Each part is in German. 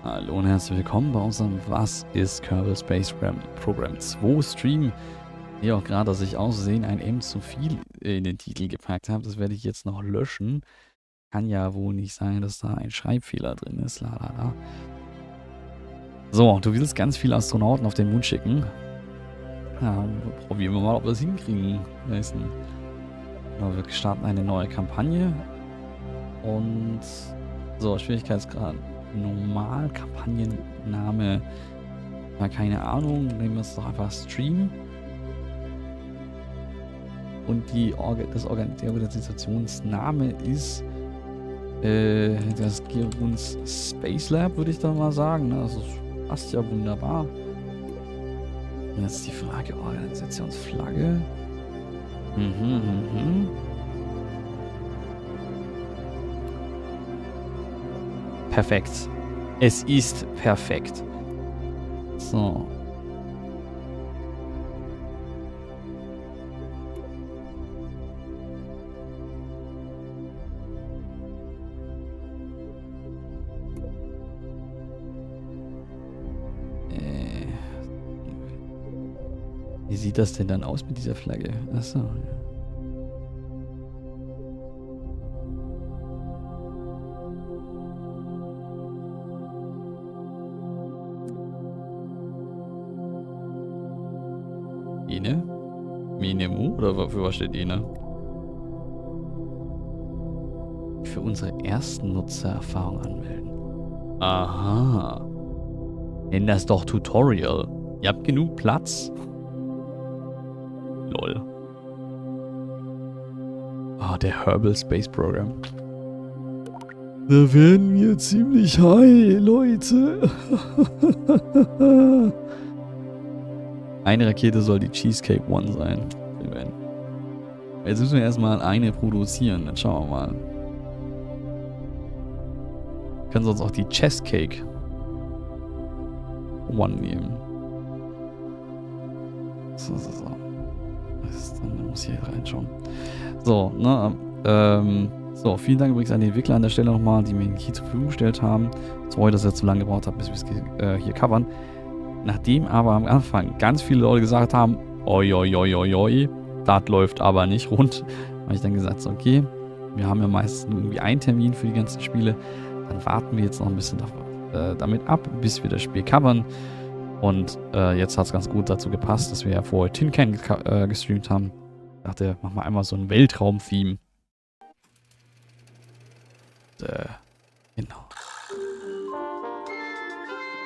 Hallo und herzlich willkommen bei unserem Was ist Kerbal Space Program 2 Stream. Hier auch gerade, dass ich aussehen ein M zu viel in den Titel gepackt habe. Das werde ich jetzt noch löschen. Kann ja wohl nicht sein, dass da ein Schreibfehler drin ist. Lalala. So, du willst ganz viele Astronauten auf den Mond schicken. Ja, probieren wir mal, ob wir es hinkriegen. Genau, wir starten eine neue Kampagne. Und so, Schwierigkeitsgrad normal, Kampagnenname, ja, keine Ahnung, nehmen wir es doch einfach Stream. Und der Organisationsname ist das Geruns Space Lab, würde ich da mal sagen. Also das passt ja wunderbar. Und jetzt die Frage, Organisationsflagge. Perfekt. Es ist perfekt. So. Wie sieht das denn dann aus mit dieser Flagge? Achso, ja. Ene? Minemu? Oder für was steht Ene? Für unsere ersten Nutzererfahrung anmelden. Aha. Nenn das doch Tutorial. Ihr habt genug Platz. Lol. Ah, der Kerbal Space Program. Da werden wir ziemlich high, Leute. Eine Rakete soll die Cheesecake One sein. Jetzt müssen wir erstmal eine produzieren. Dann schauen wir mal. Wir können sonst auch die Chesscake One nehmen. So. Dann muss ich hier reinschauen. So, so, vielen Dank übrigens an die Entwickler an der Stelle nochmal, die mir den Key zur Verfügung gestellt haben. Sorry, dass ich jetzt so lange gebraucht habe, bis wir es hier covern. Nachdem aber am Anfang ganz viele Leute gesagt haben, oi, das läuft aber nicht rund, habe ich dann gesagt, so, okay, wir haben ja meistens nur irgendwie einen Termin für die ganzen Spiele, dann warten wir jetzt noch ein bisschen damit ab, bis wir das Spiel covern. Und jetzt hat es ganz gut dazu gepasst, dass wir ja vorher Tin Can gestreamt haben. Ich dachte, mach mal einmal so ein Weltraum-Theme. Genau.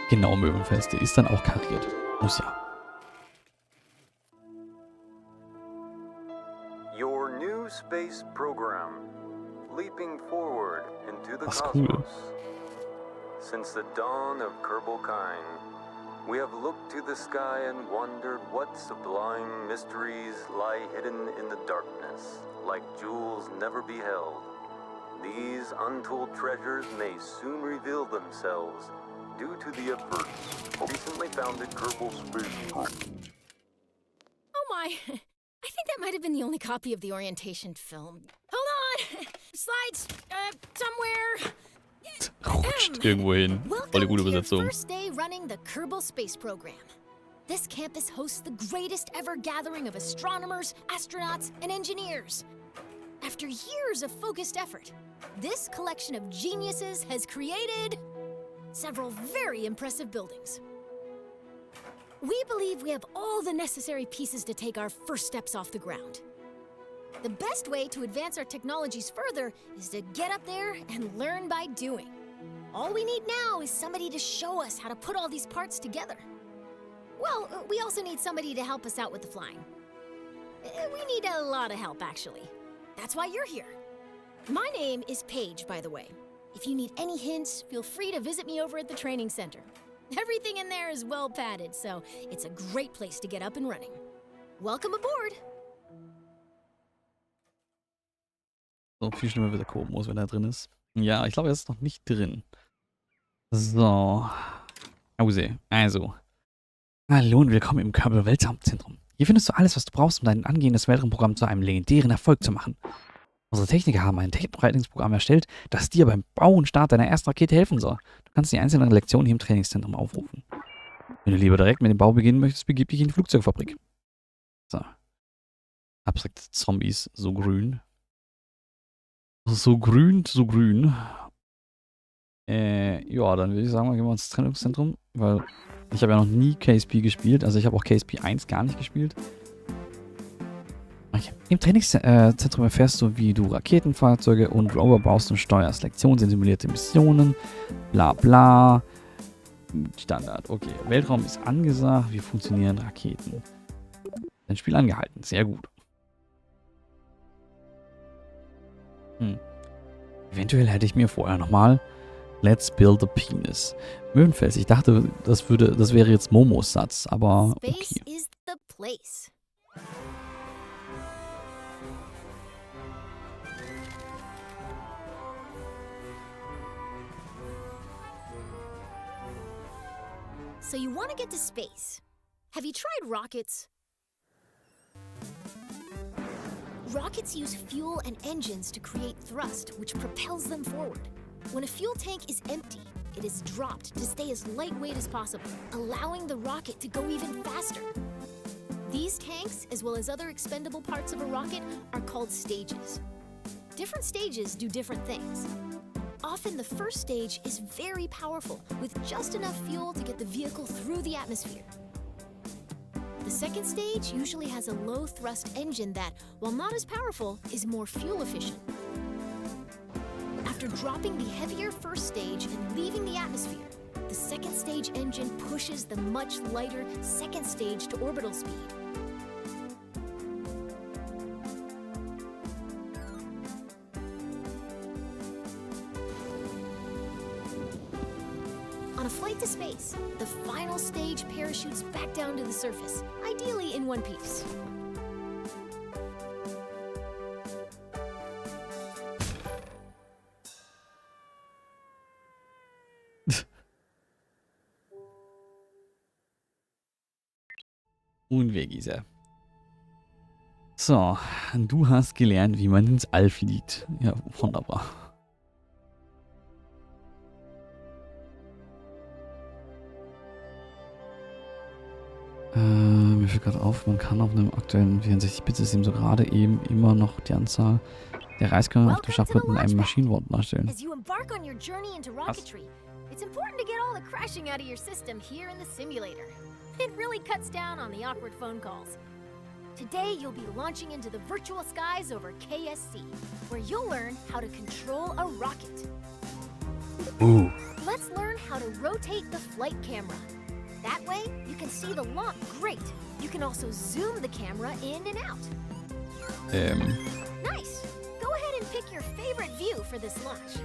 Genau, Möwenfeste ist dann auch kariert. Muss ja. Your new space program, leaping forward into the Das ist cool. cosmos. Since the dawn of Kerbal kind, we have looked to the sky and wondered what sublime mysteries lie hidden in the darkness, like jewels never beheld. These untold treasures may soon reveal themselves due to the efforts recently founded Kerbal Space. Oh my, I think that might have been the only copy of the orientation film. Hold on! Slides, somewhere. Rutscht irgendwo hin. Voll die gute Übersetzung. First day running the Kerbal Space Program. This campus hosts the greatest ever gathering of astronomers, astronauts, and engineers. After years of focused effort, this collection of geniuses has created several very impressive buildings. We believe we have all the necessary pieces to take our first steps off the ground. The best way to advance our technologies further is to get up there and learn by doing. All we need now is somebody to show us how to put all these parts together. Well, we also need somebody to help us out with the flying. We need a lot of help, actually. That's why you're here. My name is Paige, by the way. If you need any hints, feel free to visit me over at the training center. Everything in there is well padded, so it's a great place to get up and running. Welcome aboard! So, viel schlimmer wird der Kobmos, wenn er drin ist. Ja, ich glaube, er ist noch nicht drin. So. Also. Hallo und willkommen im Kerbal Weltraumzentrum. Hier findest du alles, was du brauchst, um dein angehendes Weltraumprogramm zu einem legendären Erfolg zu machen. Unsere Techniker haben ein Technikbereitungsprogramm erstellt, das dir beim Bau und Start deiner ersten Rakete helfen soll. Du kannst die einzelnen Lektionen hier im Trainingszentrum aufrufen. Wenn du lieber direkt mit dem Bau beginnen möchtest, begib dich in die Flugzeugfabrik. So. Abstrakte Zombies, so grün. So grün, so grün. Ja, dann würde ich sagen, gehen wir ins Trainingszentrum, weil ich habe ja noch nie KSP gespielt. Also ich habe auch KSP 1 gar nicht gespielt. Okay. Im Trainingszentrum erfährst du, wie du Raketenfahrzeuge und Rover baust und steuerst. Lektionen sind simulierte Missionen, bla bla. Standard, okay. Weltraum ist angesagt, wie funktionieren Raketen. Ein Spiel angehalten, sehr gut. Eventuell hätte ich mir vorher nochmal Let's Build a Penis. Möwenfels, ich dachte, das wäre jetzt Momos Satz, aber okay. Space is the place. So you want to get to space. Have you tried rockets? Rockets use fuel and engines to create thrust, which propels them forward. When a fuel tank is empty, it is dropped to stay as lightweight as possible, allowing the rocket to go even faster. These tanks, as well as other expendable parts of a rocket, are called stages. Different stages do different things. Often the first stage is very powerful, with just enough fuel to get the vehicle through the atmosphere. The second stage usually has a low-thrust engine that, while not as powerful, is more fuel-efficient. After dropping the heavier first stage and leaving the atmosphere, the second stage engine pushes the much lighter second stage to orbital speed. On a flight to space, the final stage parachutes back down to the surface, ideally in one piece. Unwegise. So, du hast gelernt, wie man ins All fliegt. Ja, wunderbar. Mir fällt gerade auf, man kann auf einem aktuellen 64-Bit-System so gerade eben immer noch die Anzahl der Reiskörner auf dem Schachbrett mit einem Maschinenwort darstellen. As you embark on your journey into rocketry, it's important to get all the crashing out of your system here in the simulator. It really cuts down on the awkward phone calls. Today, you'll be launching into the virtual skies over KSC, where you'll learn how to control a rocket. Ooh. Let's learn how to rotate the flight camera. That way, you can see the launch. Great. You can also zoom the camera in and out. Nice. Go ahead and pick your favorite view for this launch.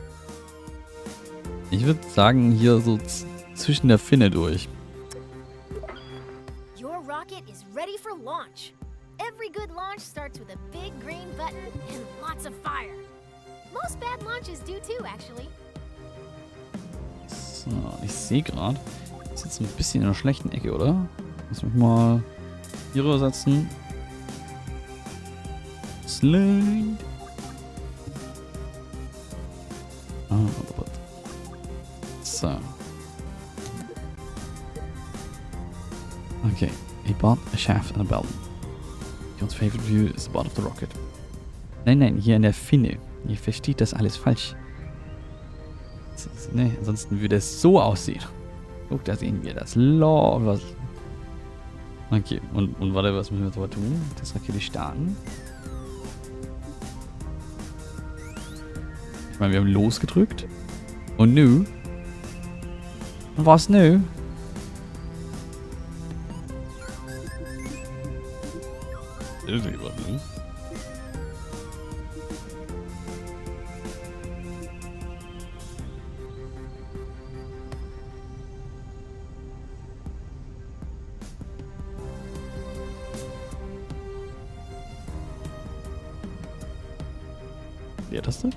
Ich würde sagen, hier so zwischen der Finne durch. Your rocket is ready for launch. Every good launch starts with a big green button and lots of fire. Most bad launches do too, actually. So, ich sehe gerade, ist jetzt ein bisschen in einer schlechten Ecke, oder? Lass mich mal hier rübersetzen. Slide. So. Okay, a bot, a shaft and a belt. Your favorite view is the bottom of the rocket. Nein, hier in der Finne. Ihr versteht das alles falsch. Ne, ansonsten würde es so aussehen. Guck, da sehen wir das Loch. Okay, und warte, was müssen wir jetzt aber tun? Das Rakete starten. Ich meine, wir haben losgedrückt. Und nö. Und was nö? Irgendwie was nö. Leertaste?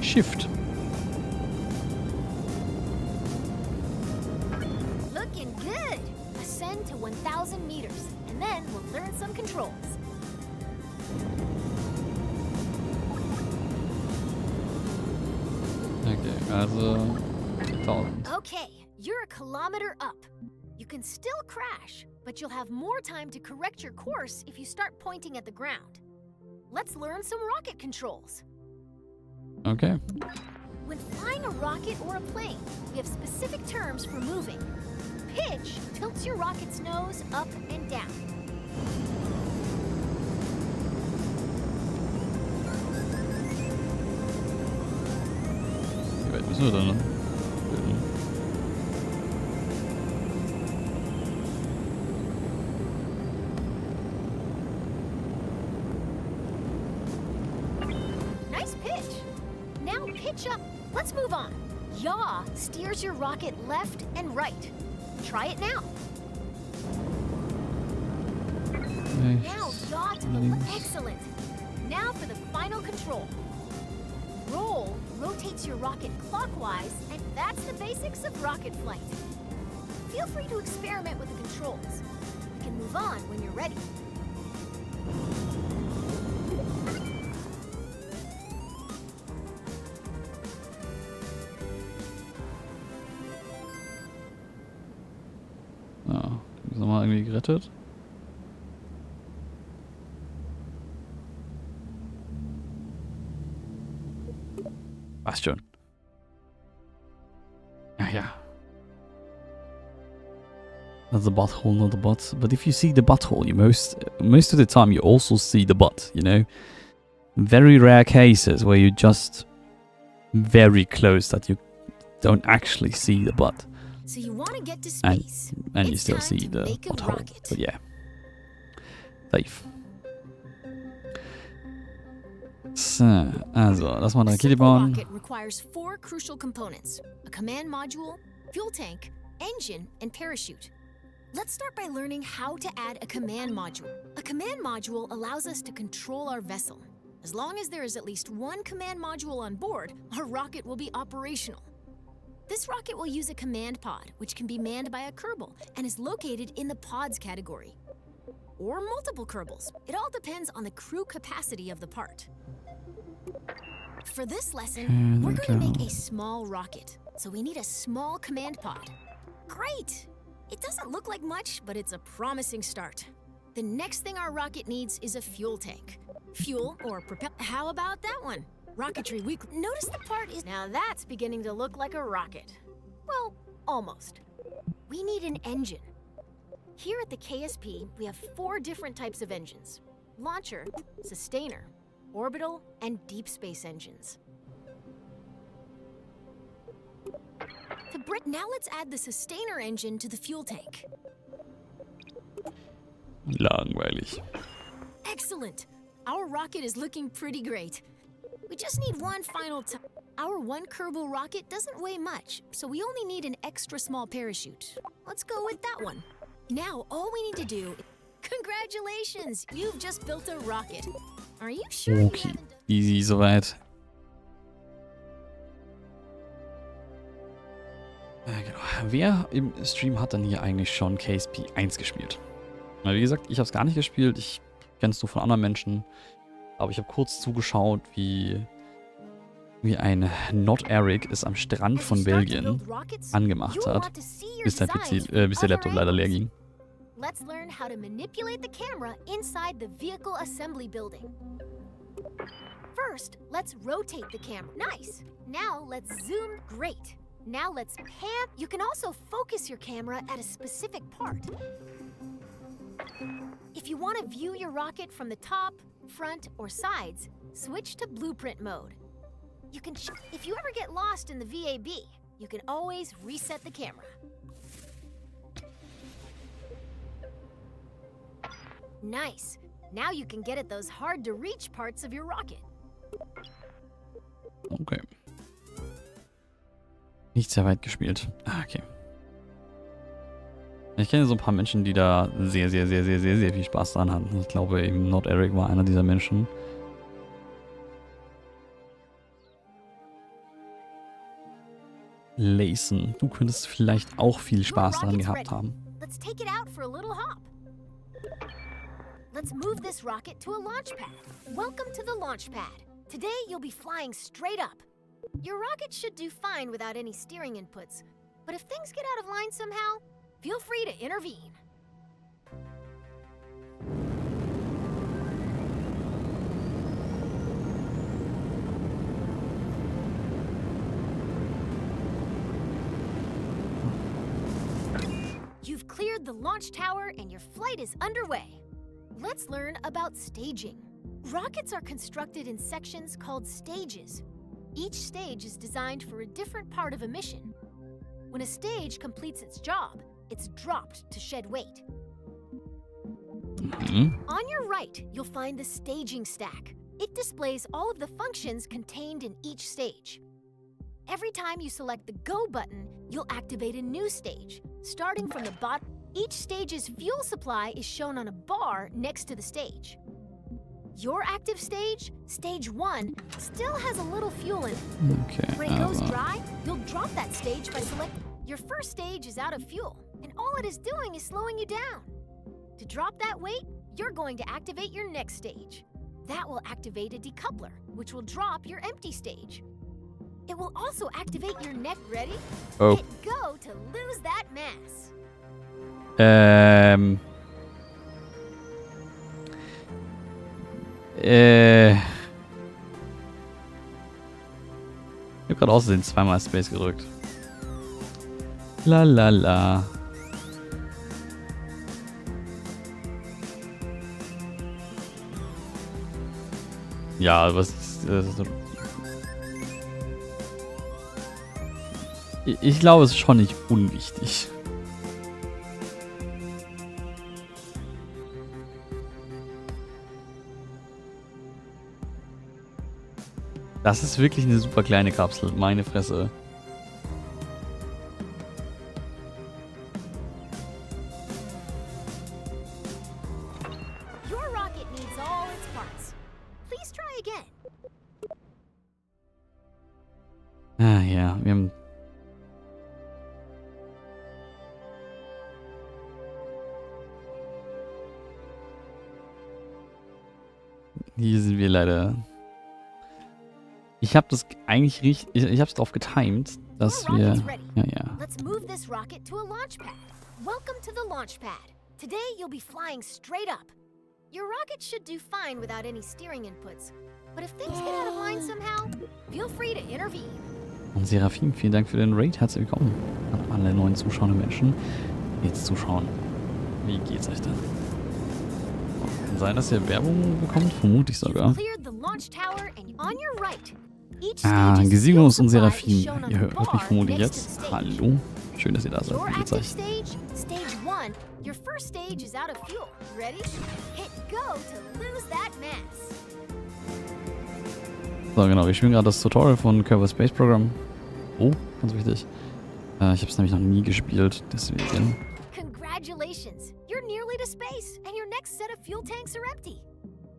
Shift. Looking good. Ascend to 1,000 Okay, also 1000. Okay, you're a kilometer up. You can still crash, but you'll have more time to correct your course if you start pointing at the ground. Let's learn some rocket controls. Okay. When flying a rocket or a plane, we have specific terms for moving. Pitch tilts your rocket's nose up and down. Wie weit müssen wir denn? Nice pitch. Now pitch up. Let's move on. Yaw steers your rocket left and right. Try it now. Now yaw to the left. Excellent. Now for the final control. Roll rotates your rocket clockwise, and that's the basics of rocket flight. Feel free to experiment with the controls. We can move on when you're ready. Ja, ist nochmal irgendwie gerettet. Passt schon. Ja. That's the butthole, not the butt. But if you see the butthole, you most of the time you also see the butt, you know? Very rare cases where you're just very close that you don't actually see the butt. So you want to get to space. And you It's still time see to the make a butthole. rocket. But yeah. Safe. So, also, lass mal eine A Rakete simple bauen. rocket requires 4 crucial components: a command module, fuel tank, engine, and parachute. Let's start by learning how to add a command module. A command module allows us to control our vessel. As long as there is at least one command module on board, our rocket will be operational. This rocket will use a command pod, which can be manned by a Kerbal and is located in the pods category. Or multiple Kerbals. It all depends on the crew capacity of the part. For this lesson, we're going to make a small rocket, so we need a small command pod. Great! It doesn't look like much, but it's a promising start. The next thing our rocket needs is a fuel tank. Fuel or propel. How about that one? Rocketry Weekly. Notice the part is. Now that's beginning to look like a rocket. Well, almost. We need an engine. Here at the KSP, we have 4 different types of engines: launcher, sustainer, orbital, and deep space engines. Now let's add the sustainer engine to the fuel tank. Langweilig. Excellent! Our rocket is looking pretty great. We just need one final time. Our one Kerbal rocket doesn't weigh much, so we only need an extra small parachute. Let's go with that one. Now all we need to do... Congratulations! You've just built a rocket. Are you sure you Okay, haven't... easy soweit. Genau. Wer im Stream hat dann hier eigentlich schon KSP 1 gespielt? Na, wie gesagt, ich habe es gar nicht gespielt. Ich kenne es nur von anderen Menschen. Aber ich habe kurz zugeschaut, wie ein Not Eric es am Strand von Belgien angemacht hat, bis der Laptop leider leer ging. Let's learn how to manipulate the camera inside the vehicle assembly building. First, let's rotate the camera. Nice. Now let's zoom. Great. Now let's pan. You can also focus your camera at a specific part. If you want to view your rocket from the top, front, or sides, switch to blueprint mode. You can if you ever get lost in the VAB, you can always reset the camera. Nice. Now you can get at those hard-to-reach parts of your rocket. Okay. Nicht sehr weit gespielt. Ah, okay. Ich kenne so ein paar Menschen, die da sehr viel Spaß dran hatten. Ich glaube eben Not Eric war einer dieser Menschen. Layson, du könntest vielleicht auch viel Spaß daran gehabt haben. Let's take it out for a little hop. Let's move this rocket to a launch pad. Welcome to the launch pad. Today you'll be flying straight up. Your rocket should do fine without any steering inputs, but if things get out of line somehow, feel free to intervene. You've cleared the launch tower and your flight is underway. Let's learn about staging. Rockets are constructed in sections called stages. Each stage is designed for a different part of a mission. When a stage completes its job, it's dropped to shed weight. On your right, you'll find the staging stack. It displays all of the functions contained in each stage. Every time you select the Go button, you'll activate a new stage. Starting from the bottom, each stage's fuel supply is shown on a bar next to the stage. Your active stage, Stage 1, still has a little fuel in it. Okay. When it goes dry, you'll drop that stage by selecting. Your first stage is out of fuel, and all it is doing is slowing you down. To drop that weight, you're going to activate your next stage. That will activate a decoupler, which will drop your empty stage. It will also activate your next. Ready? Oh. Hit go to lose that mass. Ich hab gerade außerdem zweimal Space gedrückt. La la la. Ja, was ist ich glaube, es ist schon nicht unwichtig. Das ist wirklich eine super kleine Kapsel, meine Fresse. Your rocket needs all its parts. Please try again. Ah ja, wir haben... Hier sind wir leider... Ich habe das eigentlich richtig... Ich habe es drauf getimed, dass Your wir... rocket's ready. Ja, ja. Let's move this rocket to a launch pad. Welcome to the launch pad. Today you'll be flying straight up. Your rocket should do fine without any steering inputs. But if things get out of line somehow, feel free to intervene. Und Seraphim, vielen Dank für den Raid. Herzlich willkommen an alle neuen zuschauenden Menschen, die jetzt zuschauen. Wie geht's euch denn? Kann sein, dass ihr Werbung bekommt? Vermute ich sogar. Cleared the launch tower and on your right. Gesignus und Seraphim. Ihr hört mich vermutlich jetzt. Hallo. Schön, dass ihr da seid. Your Wie geht's active euch? stage, Stage 1. Your first stage is out of fuel. Ready? Hit go to lose that mass. So, genau. Wir spielen gerade das Tutorial von Kerbal Space Program. Oh, ganz wichtig. Ich habe es nämlich noch nie gespielt, deswegen. Congratulations! You're nearly to space, and your next set of fuel tanks are empty.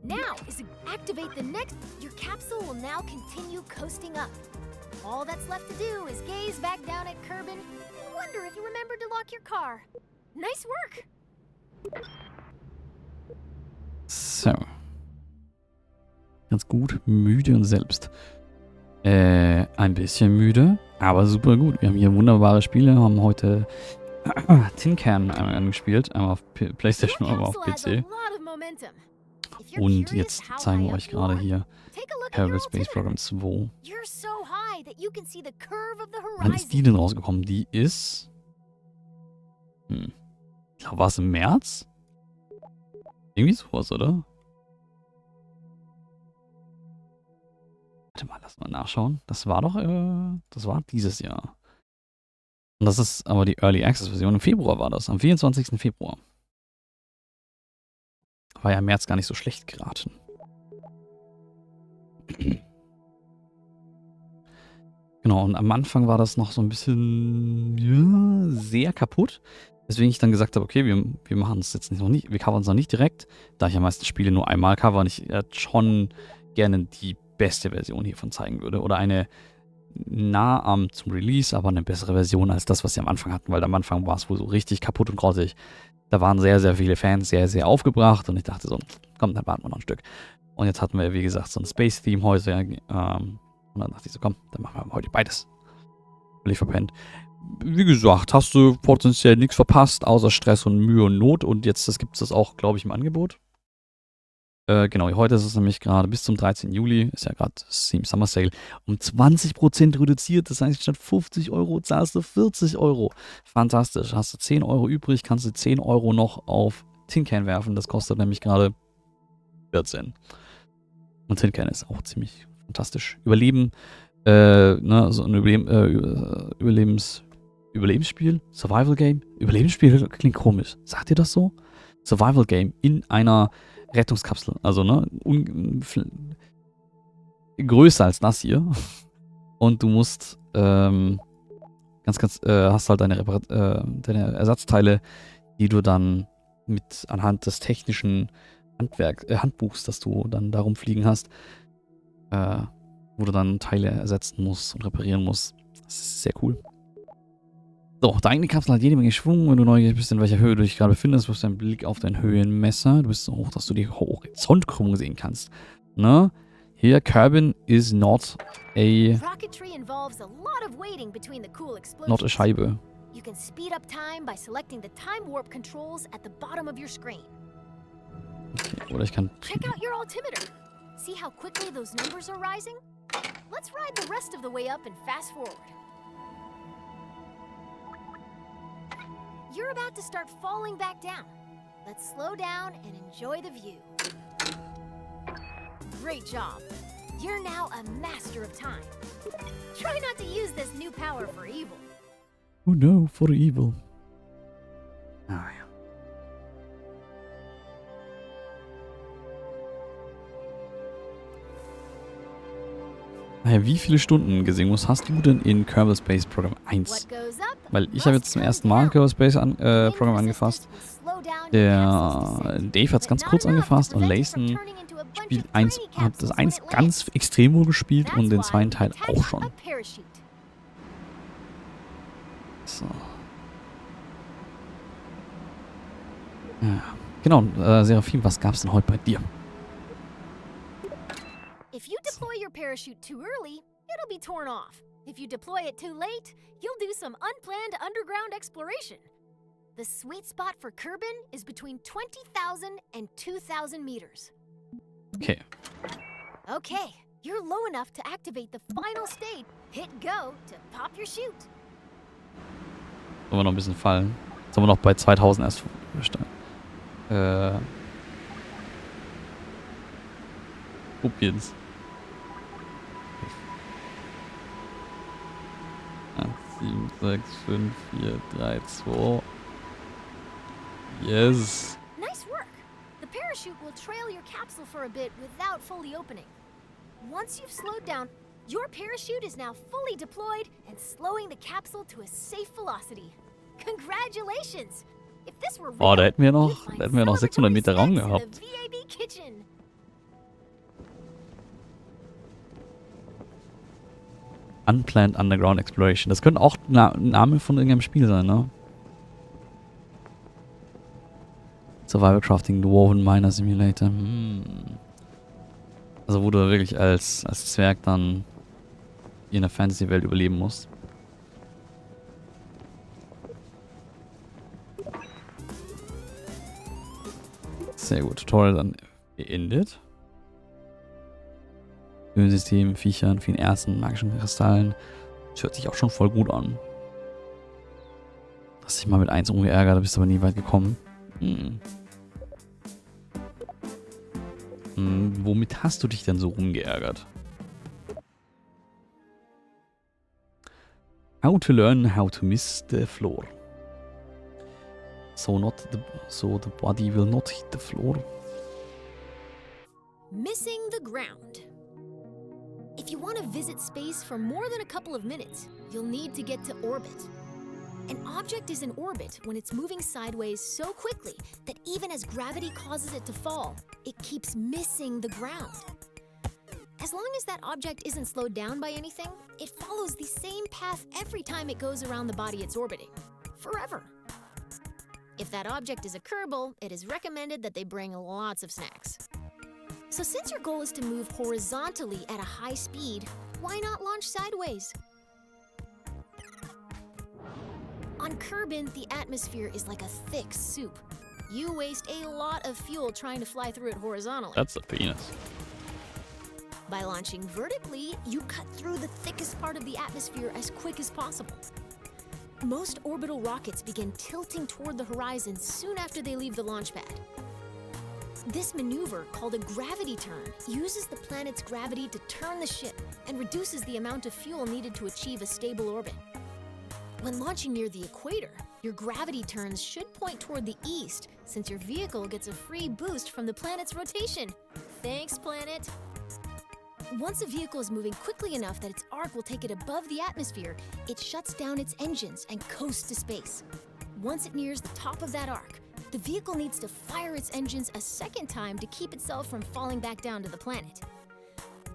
Now is to activate the next. Your capsule will now continue coasting up. All that's left to do is gaze back down at Kerbal and wonder if you remembered to lock your car. Nice work! So. Ganz gut. Müde und selbst. Ein bisschen müde, aber super gut. Wir haben hier wunderbare Spiele. Haben heute Tin Can angespielt. Einmal auf PlayStation, einmal auf PC. Und jetzt zeigen wir euch gerade hier Kerbal Space Program 2. Wann ist die denn rausgekommen? Die ist... Ich glaube, war es im März? Irgendwie sowas, oder? Warte mal, lass mal nachschauen. Das war doch, das war dieses Jahr. Und das ist aber die Early Access Version. Im Februar war das, am 24. Februar. War ja im März gar nicht so schlecht geraten. Genau, und am Anfang war das noch so ein bisschen, ja, sehr kaputt. Weswegen ich dann gesagt habe, okay, wir machen es jetzt noch nicht, wir covern es noch nicht direkt. Da ich ja meistens Spiele nur einmal covern, ich schon gerne die beste Version hiervon zeigen würde. Oder eine nah zum Release, aber eine bessere Version als das, was sie am Anfang hatten. Weil am Anfang war es wohl so richtig kaputt und grottig. Da waren sehr, sehr viele Fans sehr, sehr aufgebracht. Und ich dachte so, komm, dann warten wir noch ein Stück. Und jetzt hatten wir, wie gesagt, so ein Space-Theme heute. Und dann dachte ich so, komm, dann machen wir heute beides. Völlig verpennt. Wie gesagt, hast du potenziell nichts verpasst, außer Stress und Mühe und Not. Und jetzt gibt es das auch, glaube ich, im Angebot. Genau, heute ist es nämlich gerade bis zum 13. Juli, ist ja gerade Steam Summer Sale, um 20% reduziert. Das heißt, statt 50 Euro zahlst du 40 Euro. Fantastisch. Hast du 10 Euro übrig, kannst du 10 Euro noch auf Tin Can werfen. Das kostet nämlich gerade 14. Und Tin Can ist auch ziemlich fantastisch. Überleben, so ein Überlebensspiel, Survival Game. Überlebensspiel klingt komisch. Sagt ihr das so? Survival Game in einer Rettungskapsel. Also, größer als das hier. Und du musst, hast halt deine Ersatzteile, die du dann anhand des technischen Handbuchs, das du dann darum fliegen hast, wo du dann Teile ersetzen musst und reparieren musst. Das ist sehr cool. So, deine Kapsel hat jede Menge Schwung. Wenn du neugierig bist, in welcher Höhe du dich gerade befindest, wirfst du einen Blick auf dein Höhenmesser. Du bist so hoch, dass du die Horizontkrümmung sehen kannst. Ne? Hier, Kerbal is not a Scheibe. You can speed up time by selecting the time warp controls at the bottom of your screen. Okay, oder ich kann... Check out your altimeter. See how quickly those numbers are rising? Let's ride the rest of the way up and fast forward. You're about to start falling back down. Let's slow down and enjoy the view. Great job. You're now a master of time. Try not to use this new power for evil. Oh no, for evil. Ah ja. Naja, wie viele Stunden Gesinnung hast du denn in Kerbal Space Program 1? Weil ich habe jetzt zum ersten Mal Kerbal Space Program angefasst. Der Dave hat es ganz kurz angefasst und Layson hat das 1 ganz extrem wohl gespielt und den zweiten Teil auch schon. So. Ja. Genau, Seraphim, was gab's denn heute bei dir? If you deploy your parachute too early, it'll be torn off. If you deploy it too late, you'll do some unplanned underground exploration. The sweet spot for Kerbal is between 20,000 and 2,000 meters. Okay. Okay, you're low enough to activate the final stage. Hit go to pop your chute. Sollen wir noch ein bisschen fallen? Sollen wir noch bei 2000 erst stehen? Jetzt. 8, 7, 6, 5, 4, 3, 2. Yes. Nice work. The parachute will trail your capsule for a bit without fully opening. Once you've slowed down, your parachute is now fully deployed and slowing the capsule to a safe velocity. Congratulations! If this were real, Da hätten wir noch 600 Meter Raum gehabt. Unplanned Underground Exploration. Das könnte auch ein Name von irgendeinem Spiel sein, ne? Survival Crafting Dwarven Miner Simulator. Also wo du wirklich als Zwerg dann in der Fantasy-Welt überleben musst. Sehr gut. Tutorial dann beendet. Höhensystem, Viechern, vielen Erzen, magischen Kristallen. Das hört sich auch schon voll gut an. Hast dich mal mit 1 rumgeärgert, bist aber nie weit gekommen. Womit hast du dich denn so rumgeärgert? How to learn how to miss the floor. So the body will not hit the floor. Missing the ground. If you want to visit space for more than a couple of minutes, you'll need to get to orbit. An object is in orbit when it's moving sideways so quickly that even as gravity causes it to fall, it keeps missing the ground. As long as that object isn't slowed down by anything, it follows the same path every time it goes around the body it's orbiting. Forever. If that object is a Kerbal, it is recommended that they bring lots of snacks. So since your goal is to move horizontally at a high speed, why not launch sideways? On Kerbin, the atmosphere is like a thick soup. You waste a lot of fuel trying to fly through it horizontally. That's a penis. By launching vertically, you cut through the thickest part of the atmosphere as quick as possible. Most orbital rockets begin tilting toward the horizon soon after they leave the launch pad. This maneuver, called a gravity turn, uses the planet's gravity to turn the ship and reduces the amount of fuel needed to achieve a stable orbit. When launching near the equator, your gravity turns should point toward the east, since your vehicle gets a free boost from the planet's rotation. Thanks, planet! Once a vehicle is moving quickly enough that its arc will take it above the atmosphere, it shuts down its engines and coasts to space. Once it nears the top of that arc, the vehicle needs to fire its engines a second time to keep itself from falling back down to the planet.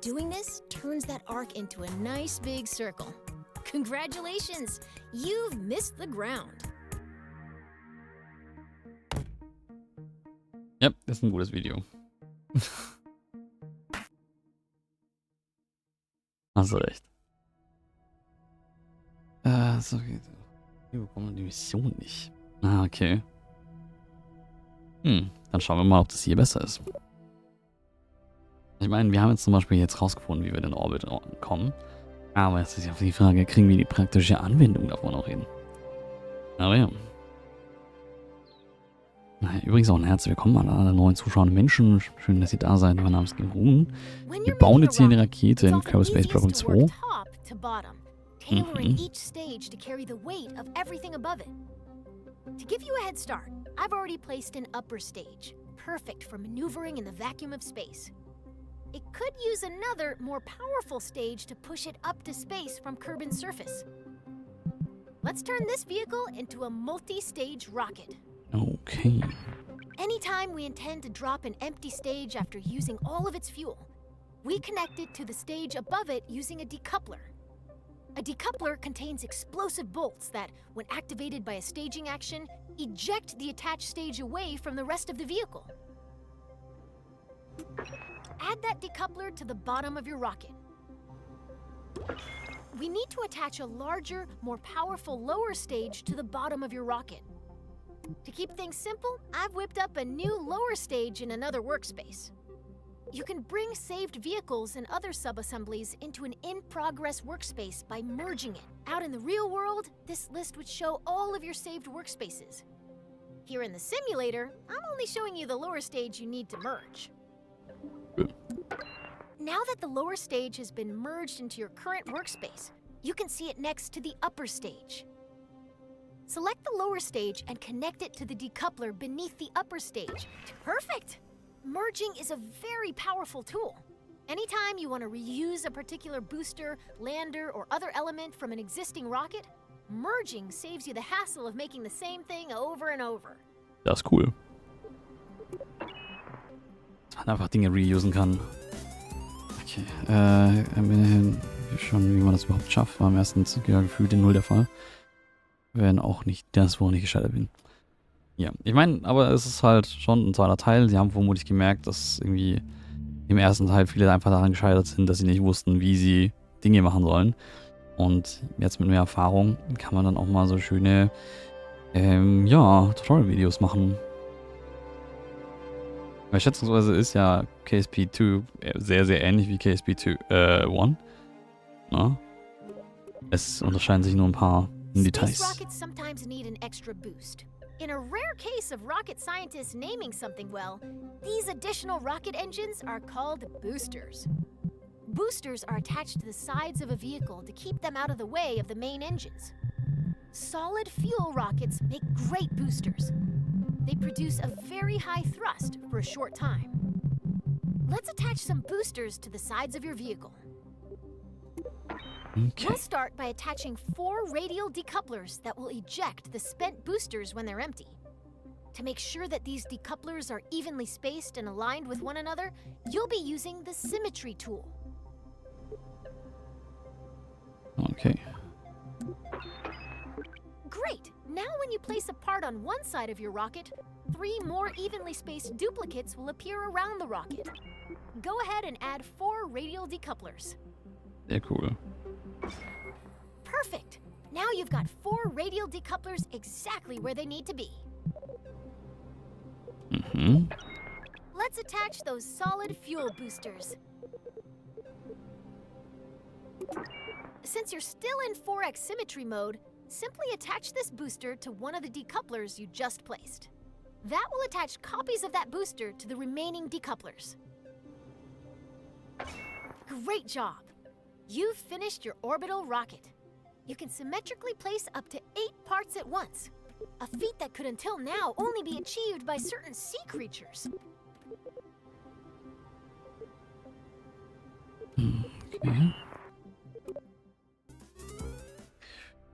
Doing this turns that arc into a nice big circle. Congratulations! You've missed the ground. Ja, das ist ein gutes Video. Hast du recht. So geht es. Wir bekommen die Mission nicht. Ah, okay. Dann schauen wir mal, ob das hier besser ist. Ich meine, wir haben jetzt zum Beispiel jetzt rausgefunden, wie wir in den Orbit kommen. Aber jetzt ist ja die Frage, kriegen wir die praktische Anwendung davon noch hin? Aber ja. Übrigens auch ein herzlich willkommen an alle neuen zuschauenden Menschen. Schön, dass ihr da seid. Mein Name ist Gimrun. Wir bauen jetzt hier eine Rakete in Kerbal Space Program 2. Tailoring each stage to carry the weight of everything above it. To give you a head start, I've already placed an upper stage, perfect for maneuvering in the vacuum of space. It could use another, more powerful stage to push it up to space from Kerbin's surface. Let's turn this vehicle into a multi-stage rocket. Okay. Anytime we intend to drop an empty stage after using all of its fuel, we connect it to the stage above it using a decoupler. A decoupler contains explosive bolts that, when activated by a staging action, eject the attached stage away from the rest of the vehicle. Add that decoupler to the bottom of your rocket. We need to attach a larger, more powerful lower stage to the bottom of your rocket. To keep things simple, I've whipped up a new lower stage in another workspace. You can bring saved vehicles and other sub-assemblies into an in-progress workspace by merging it. Out in the real world, this list would show all of your saved workspaces. Here in the simulator, I'm only showing you the lower stage you need to merge. Now that the lower stage has been merged into your current workspace, you can see it next to the upper stage. Select the lower stage and connect it to the decoupler beneath the upper stage. Perfect! Merging is a very powerful tool. Anytime you want to reuse a particular booster, lander, or other element from an existing rocket, merging saves you the hassle of making the same thing over and over. Das ist cool. Dass man einfach Dinge reusen kann. Okay, schon, wie man das überhaupt schafft, war im ersten ja, gefühlt in Null der Fall. Wenn auch nicht das, wo ich gescheitert bin. Ja, ich meine, aber es ist halt schon ein zweiter Teil. Sie haben vermutlich gemerkt, dass irgendwie im ersten Teil viele einfach daran gescheitert sind, dass sie nicht wussten, wie sie Dinge machen sollen. Und jetzt mit mehr Erfahrung kann man dann auch mal so schöne, ja, Tutorial-Videos machen. Weil schätzungsweise ist ja KSP2 sehr, sehr ähnlich wie KSP1. Na? Es unterscheiden sich nur ein paar Details. Space rockets sometimes need an extra boost. In a rare case of rocket scientists naming something well, these additional rocket engines are called boosters. Boosters are attached to the sides of a vehicle to keep them out of the way of the main engines. Solid fuel rockets make great boosters. They produce a very high thrust for a short time. Let's attach some boosters to the sides of your vehicle. Okay. We'll start by attaching 4 radial decouplers that will eject the spent boosters when they're empty. To make sure that these decouplers are evenly spaced and aligned with one another, you'll be using the symmetry tool. Okay. Great! Now when you place a part on one side of your rocket, 3 more evenly spaced duplicates will appear around the rocket. Go ahead and add 4 radial decouplers. Sehr cool. Perfect. Now you've got 4 radial decouplers exactly where they need to be. Mhm. Let's attach those solid fuel boosters. Since you're still in 4x symmetry mode, simply attach this booster to one of the decouplers you just placed. That will attach copies of that booster to the remaining decouplers. Great job! You've finished your orbital rocket. You can symmetrically place up to 8 parts at once, a feat that could until now only be achieved by certain sea creatures. Okay.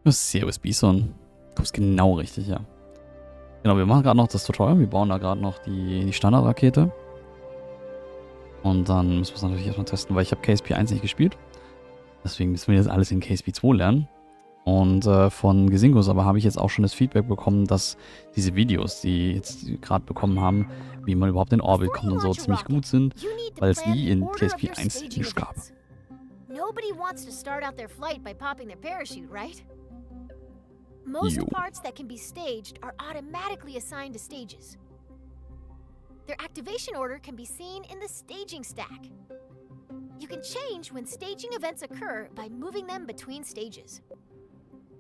Servus, Bison. Du kommst genau richtig, ja. Genau, wir machen gerade noch das Tutorial. Wir bauen da gerade noch die Standardrakete. Und dann müssen wir es natürlich erstmal testen, weil ich habe KSP 1 nicht gespielt. Deswegen müssen wir jetzt alles in KSP 2 lernen. Und von Gesingos aber habe ich jetzt auch schon das Feedback bekommen, dass diese Videos, die jetzt gerade bekommen haben, wie man überhaupt in Orbit kommt und so, ziemlich gut sind, weil es die in KSP 1 nicht gab. Nobody wants to start out their flight by popping their parachute, right? Most parts that can be staged are automatically assigned to stages. Their activation order can be seen in the staging stack. You can change when staging events occur by moving them between stages.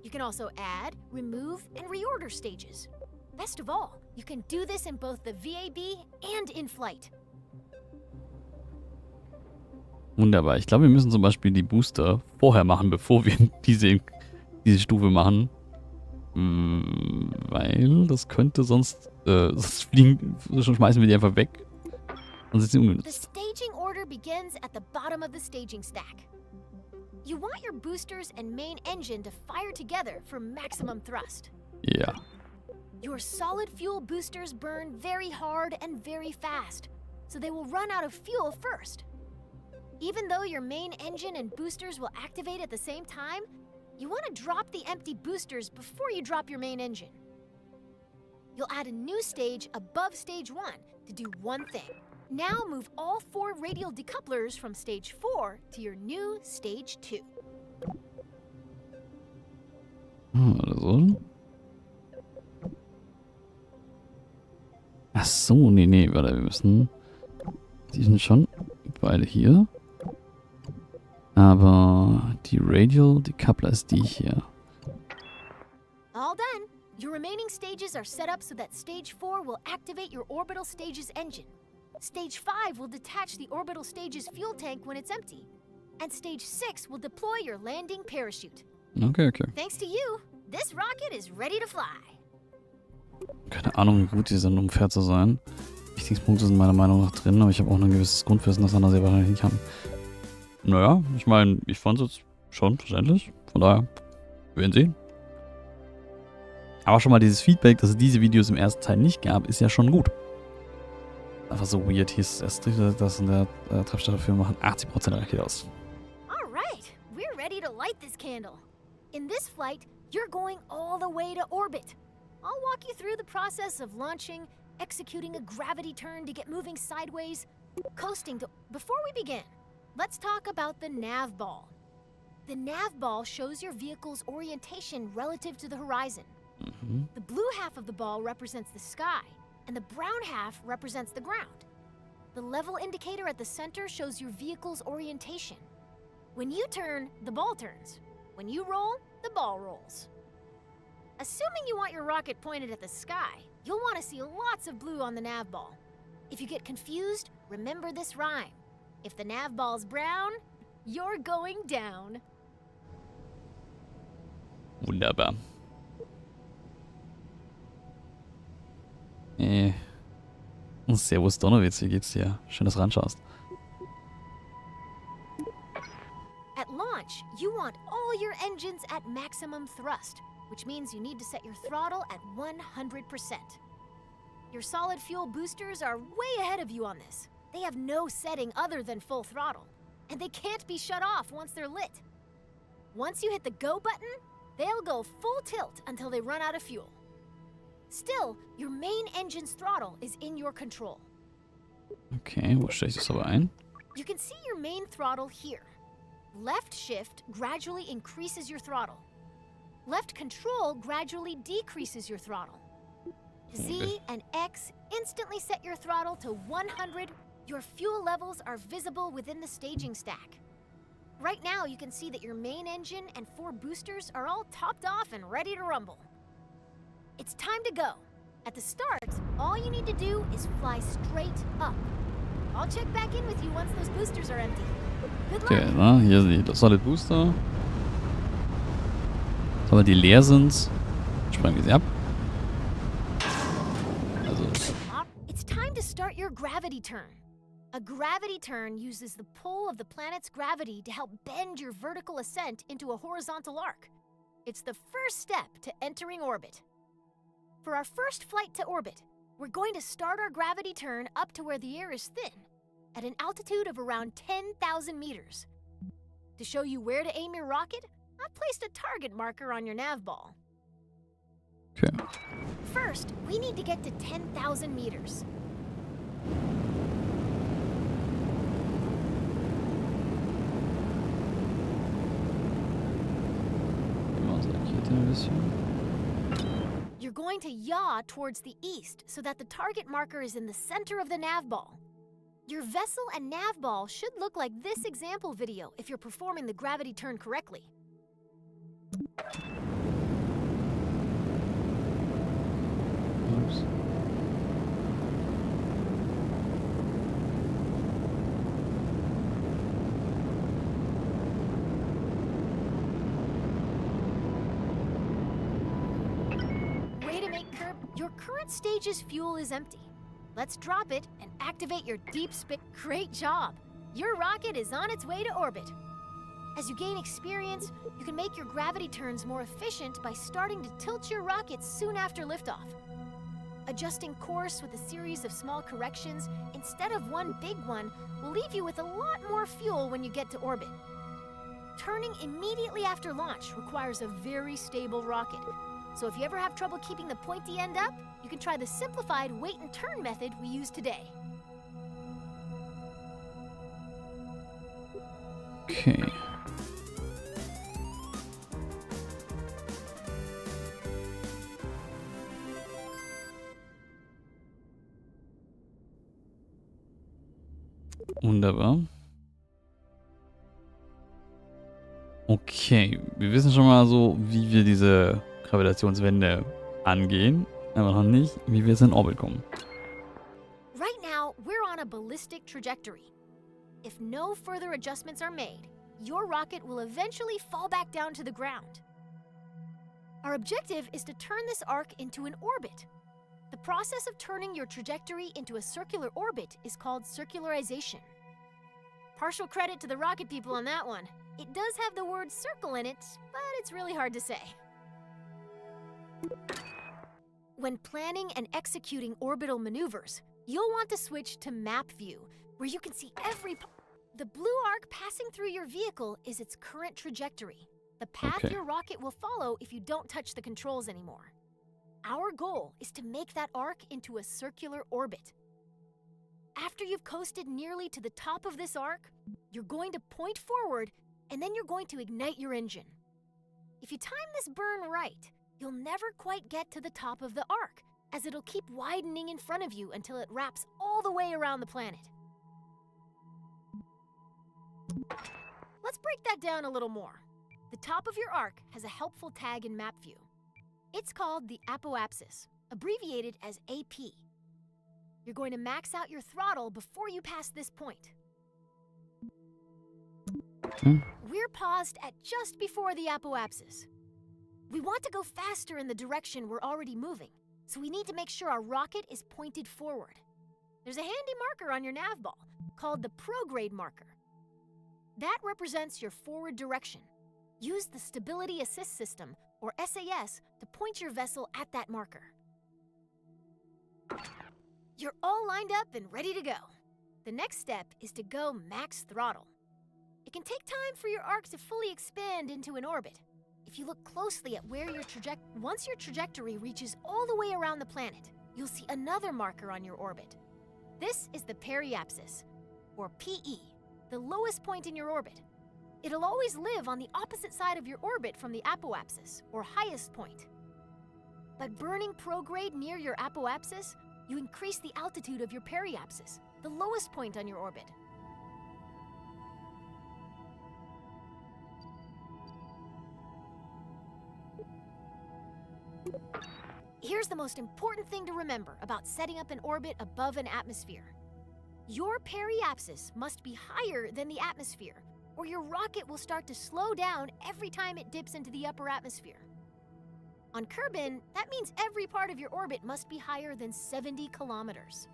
You can also add, remove, and reorder stages. Best of all, you can do this in both the VAB and in flight. Wunderbar. Ich glaube, wir müssen zum Beispiel die Booster vorher machen, bevor wir diese Stufe machen. Weil das könnte sonst schmeißen wir die einfach weg. Sonst ist sie ungenutzt. The staging order begins at the bottom of the staging stack. You want your boosters and main engine to fire together for maximum thrust. Ja. Your solid fuel boosters burn very hard and very fast, so they will run out of fuel first. Even though your main engine and boosters will activate at the same time, you want to drop the empty boosters before you drop your main engine. You'll add a new stage above stage 1 to do one thing. Now move all 4 radial decouplers from stage 4 to your new stage 2. Also. Ach so, nee, warte, wir müssen... Die sind schon beide hier. Aber die Radial Decoupler ist die hier. All done. Your remaining stages are set up so that stage 4 will activate your orbital stage's engine. Stage 5 will detach the orbital stage's fuel tank when it's empty. And stage 6 will deploy your landing parachute. Okay. Thanks to you, this rocket is ready to fly. Keine Ahnung, wie gut die sind, um fair zu sein. Wichtigspunkte sind meiner Meinung nach drin, aber ich habe auch ein gewisses Grundwissen, das andere sehr wahrscheinlich nicht haben. Naja, ich meine, ich fand es jetzt schon verständlich. Von daher, wir werden sehen. Aber schon mal dieses Feedback, dass es diese Videos im ersten Teil nicht gab, ist ja schon gut. Einfach so weird. Hier ist Ersteindruck, das in der Treibstoff dafür machen 80% der Rakete aus. Alright, we're ready to light this candle. In this flight, you're going all the way to orbit. I'll walk you through the process of launching, executing a gravity turn to get moving sideways, coasting to... Before we begin, let's talk about the nav ball. The nav ball shows your vehicle's orientation relative to the horizon. Mhm. The blue half of the ball represents the sky, and the brown half represents the ground. The level indicator at the center shows your vehicle's orientation. When you turn, the ball turns. When you roll, the ball rolls. Assuming you want your rocket pointed at the sky, you'll want to see lots of blue on the nav ball. If you get confused, remember this rhyme. If the nav ball's brown, you're going down. Wunderbar. Servus Donnerwitz, wie geht's dir? Schön, dass du ranschaust. At launch, you want all your engines at maximum thrust, which means you need to set your throttle at 100%. Your solid fuel boosters are way ahead of you on this. They have no setting other than full throttle, and they can't be shut off once they're lit. Once you hit the go button, they'll go full tilt until they run out of fuel. Still, your main engine's throttle is in your control. Okay, wo stelle ich das aber ein? You can see your main throttle here. Left shift gradually increases your throttle. Left control gradually decreases your throttle. Z and X instantly set your throttle to 100. Your fuel levels are visible within the staging stack. Right now, you can see that your main engine and 4 boosters are all topped off and ready to rumble. It's time to go. At the start, all you need to do is fly straight up. I'll check back in with you once those boosters are empty. Good luck. Okay, na, hier sind die Solid Booster. Sobald die leer sind, sprengen wir sie ab. Also, It's time to start your gravity turn. A gravity turn uses the pull of the planet's gravity to help bend your vertical ascent into a horizontal arc. It's the first step to entering orbit. For our first flight to orbit, we're going to start our gravity turn up to where the air is thin, at an altitude of around 10,000 meters. To show you where to aim your rocket, I've placed a target marker on your nav ball. okay. First, we need to get to 10,000 meters. Gehen wir unsere Rakete ein bisschen. You're going to yaw towards the east so that the target marker is in the center of the nav ball. Your vessel and nav ball should look like this example video if you're performing the gravity turn correctly. Ups. Way to make your current stage's fuel is empty. Let's drop it and activate your deep spin. Great job! Your rocket is on its way to orbit. As you gain experience, you can make your gravity turns more efficient by starting to tilt your rocket soon after liftoff. Adjusting course with a series of small corrections instead of one big one will leave you with a lot more fuel when you get to orbit. Turning immediately after launch requires a very stable rocket. So if you ever have trouble keeping the pointy end up, you can try the simplified wait and turn method we use today. Okay. Wunderbar. Okay, wir wissen schon mal so, wie wir diese Gravitationswende angehen, aber noch nicht, wie wir jetzt in Orbit kommen. Right now, we're on a ballistic trajectory. If no further adjustments are made, your rocket will eventually fall back down to the ground. Our objective is to turn this arc into an orbit. The process of turning your trajectory into a circular orbit is called circularization. Partial credit to the rocket people on that one. It does have the word circle in it, but it's really hard to say. When planning and executing orbital maneuvers, you'll want to switch to map view, where you can see every The blue arc passing through your vehicle is its current trajectory, the path your rocket will follow if you don't touch the controls anymore. Our goal is to make that arc into a circular orbit. After you've coasted nearly to the top of this arc, you're going to point forward, and then you're going to ignite your engine. If you time this burn right, you'll never quite get to the top of the arc, as it'll keep widening in front of you until it wraps all the way around the planet. Let's break that down a little more. The top of your arc has a helpful tag in map view. It's called the apoapsis, abbreviated as AP. You're going to max out your throttle before you pass this point. We're paused at just before the apoapsis. We want to go faster in the direction we're already moving, so we need to make sure our rocket is pointed forward. There's a handy marker on your nav ball called the prograde marker. That represents your forward direction. Use the Stability Assist System, or SAS, to point your vessel at that marker. You're all lined up and ready to go. The next step is to go max throttle. It can take time for your arc to fully expand into an orbit. If you look closely at where your once your trajectory reaches all the way around the planet, you'll see another marker on your orbit. This is the periapsis, or PE, the lowest point in your orbit. It'll always live on the opposite side of your orbit from the apoapsis, or highest point. By burning prograde near your apoapsis, you increase the altitude of your periapsis, the lowest point on your orbit. Here's the most important thing to remember about setting up an orbit above an atmosphere. Your periapsis must be higher than the atmosphere, or your rocket will start to slow down every time it dips into the upper atmosphere. On Kerbin, that means every part of your orbit must be higher than 70 kilometers.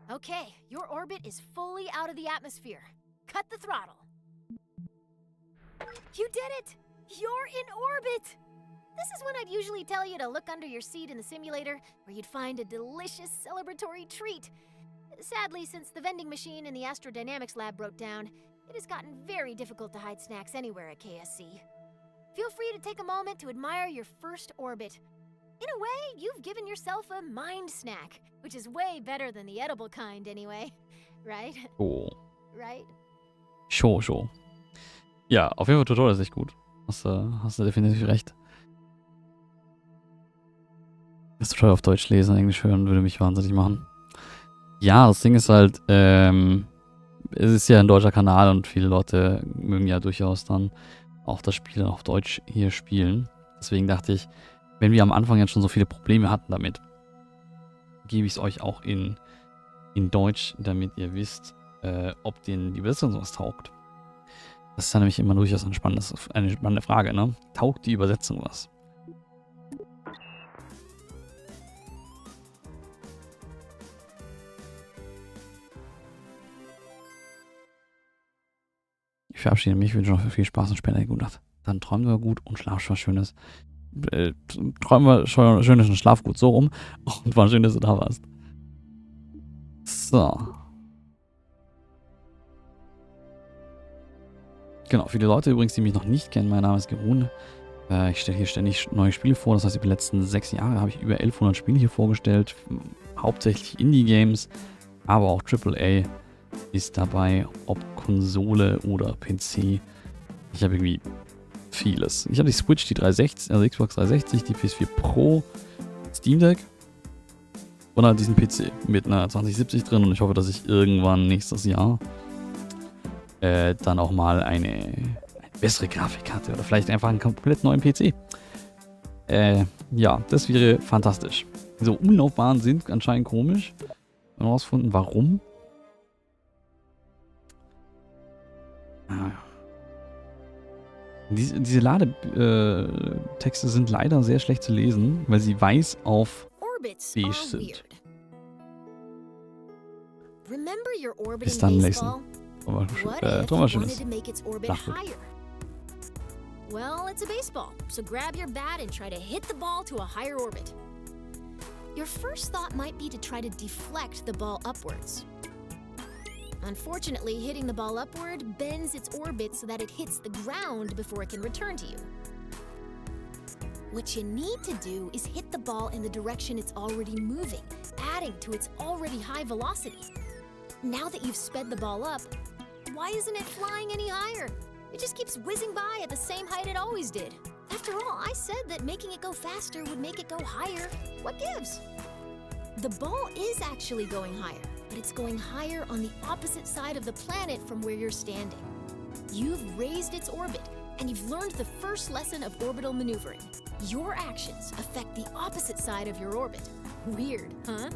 Okay, your orbit is fully out of the atmosphere. Cut the throttle. You did it! You're in orbit! This is when I'd usually tell you to look under your seat in the simulator, where you'd find a delicious celebratory treat. Sadly, since the vending machine in the astrodynamics lab broke down, it has gotten very difficult to hide snacks anywhere at KSC. Feel free to take a moment to admire your first orbit. In a way, you've given yourself a mind snack, which is way better than the edible kind anyway. Right? Oh. Right? Show. Ja, auf jeden Fall Tutorial ist echt gut. Hast du definitiv recht. Das Tutorial auf Deutsch lesen, Englisch hören, würde mich wahnsinnig machen. Ja, das Ding ist halt, es ist ja ein deutscher Kanal und viele Leute mögen ja durchaus dann auch das Spiel auf Deutsch hier spielen. Deswegen dachte ich, wenn wir am Anfang jetzt schon so viele Probleme hatten damit, gebe ich es euch auch in Deutsch, damit ihr wisst, ob denen die Übersetzung sowas taugt. Das ist ja nämlich immer durchaus eine spannende Frage, ne? Taugt die Übersetzung was? Ich verabschiede mich, wünsche noch viel Spaß und später gute Nacht. Dann träumen wir gut und schlaf was Schönes. Träumen wir Schönes und schlaf gut, so rum. Und war schön, dass du da warst. So. Genau, viele Leute übrigens, die mich noch nicht kennen, mein Name ist Gerun. Ich stelle hier ständig neue Spiele vor, das heißt, über die letzten 6 Jahre habe ich über 1100 Spiele hier vorgestellt. Hauptsächlich Indie-Games, aber auch AAA ist dabei, ob Konsole oder PC. Ich habe irgendwie vieles. Ich habe die Switch, die 360, also Xbox 360, die PS4 Pro, Steam Deck und halt diesen PC mit einer 2070 drin und ich hoffe, dass ich irgendwann nächstes Jahr dann auch mal eine bessere Grafikkarte oder vielleicht einfach einen komplett neuen PC. Ja, das wäre fantastisch. So, Umlaufbahnen sind anscheinend komisch. Wir haben herausgefunden, warum. Diese Ladetexte sind leider sehr schlecht zu lesen, weil sie weiß auf beige sind. Bis dann lesen. Drum mal schönes. Well, it's a baseball, so grab your bat and try to hit the ball to a higher orbit. Your first thought might be to try to deflect the ball upwards. Unfortunately, hitting the ball upward bends its orbit so that it hits the ground before it can return to you. What you need to do is hit the ball in the direction it's already moving, adding to its already high velocity. Now that you've sped the ball up, why isn't it flying any higher? It just keeps whizzing by at the same height it always did. After all, I said that making it go faster would make it go higher. What gives? The ball is actually going higher, but it's going higher on the opposite side of the planet from where you're standing. You've raised its orbit, and you've learned the first lesson of orbital maneuvering. Your actions affect the opposite side of your orbit. Weird, huh?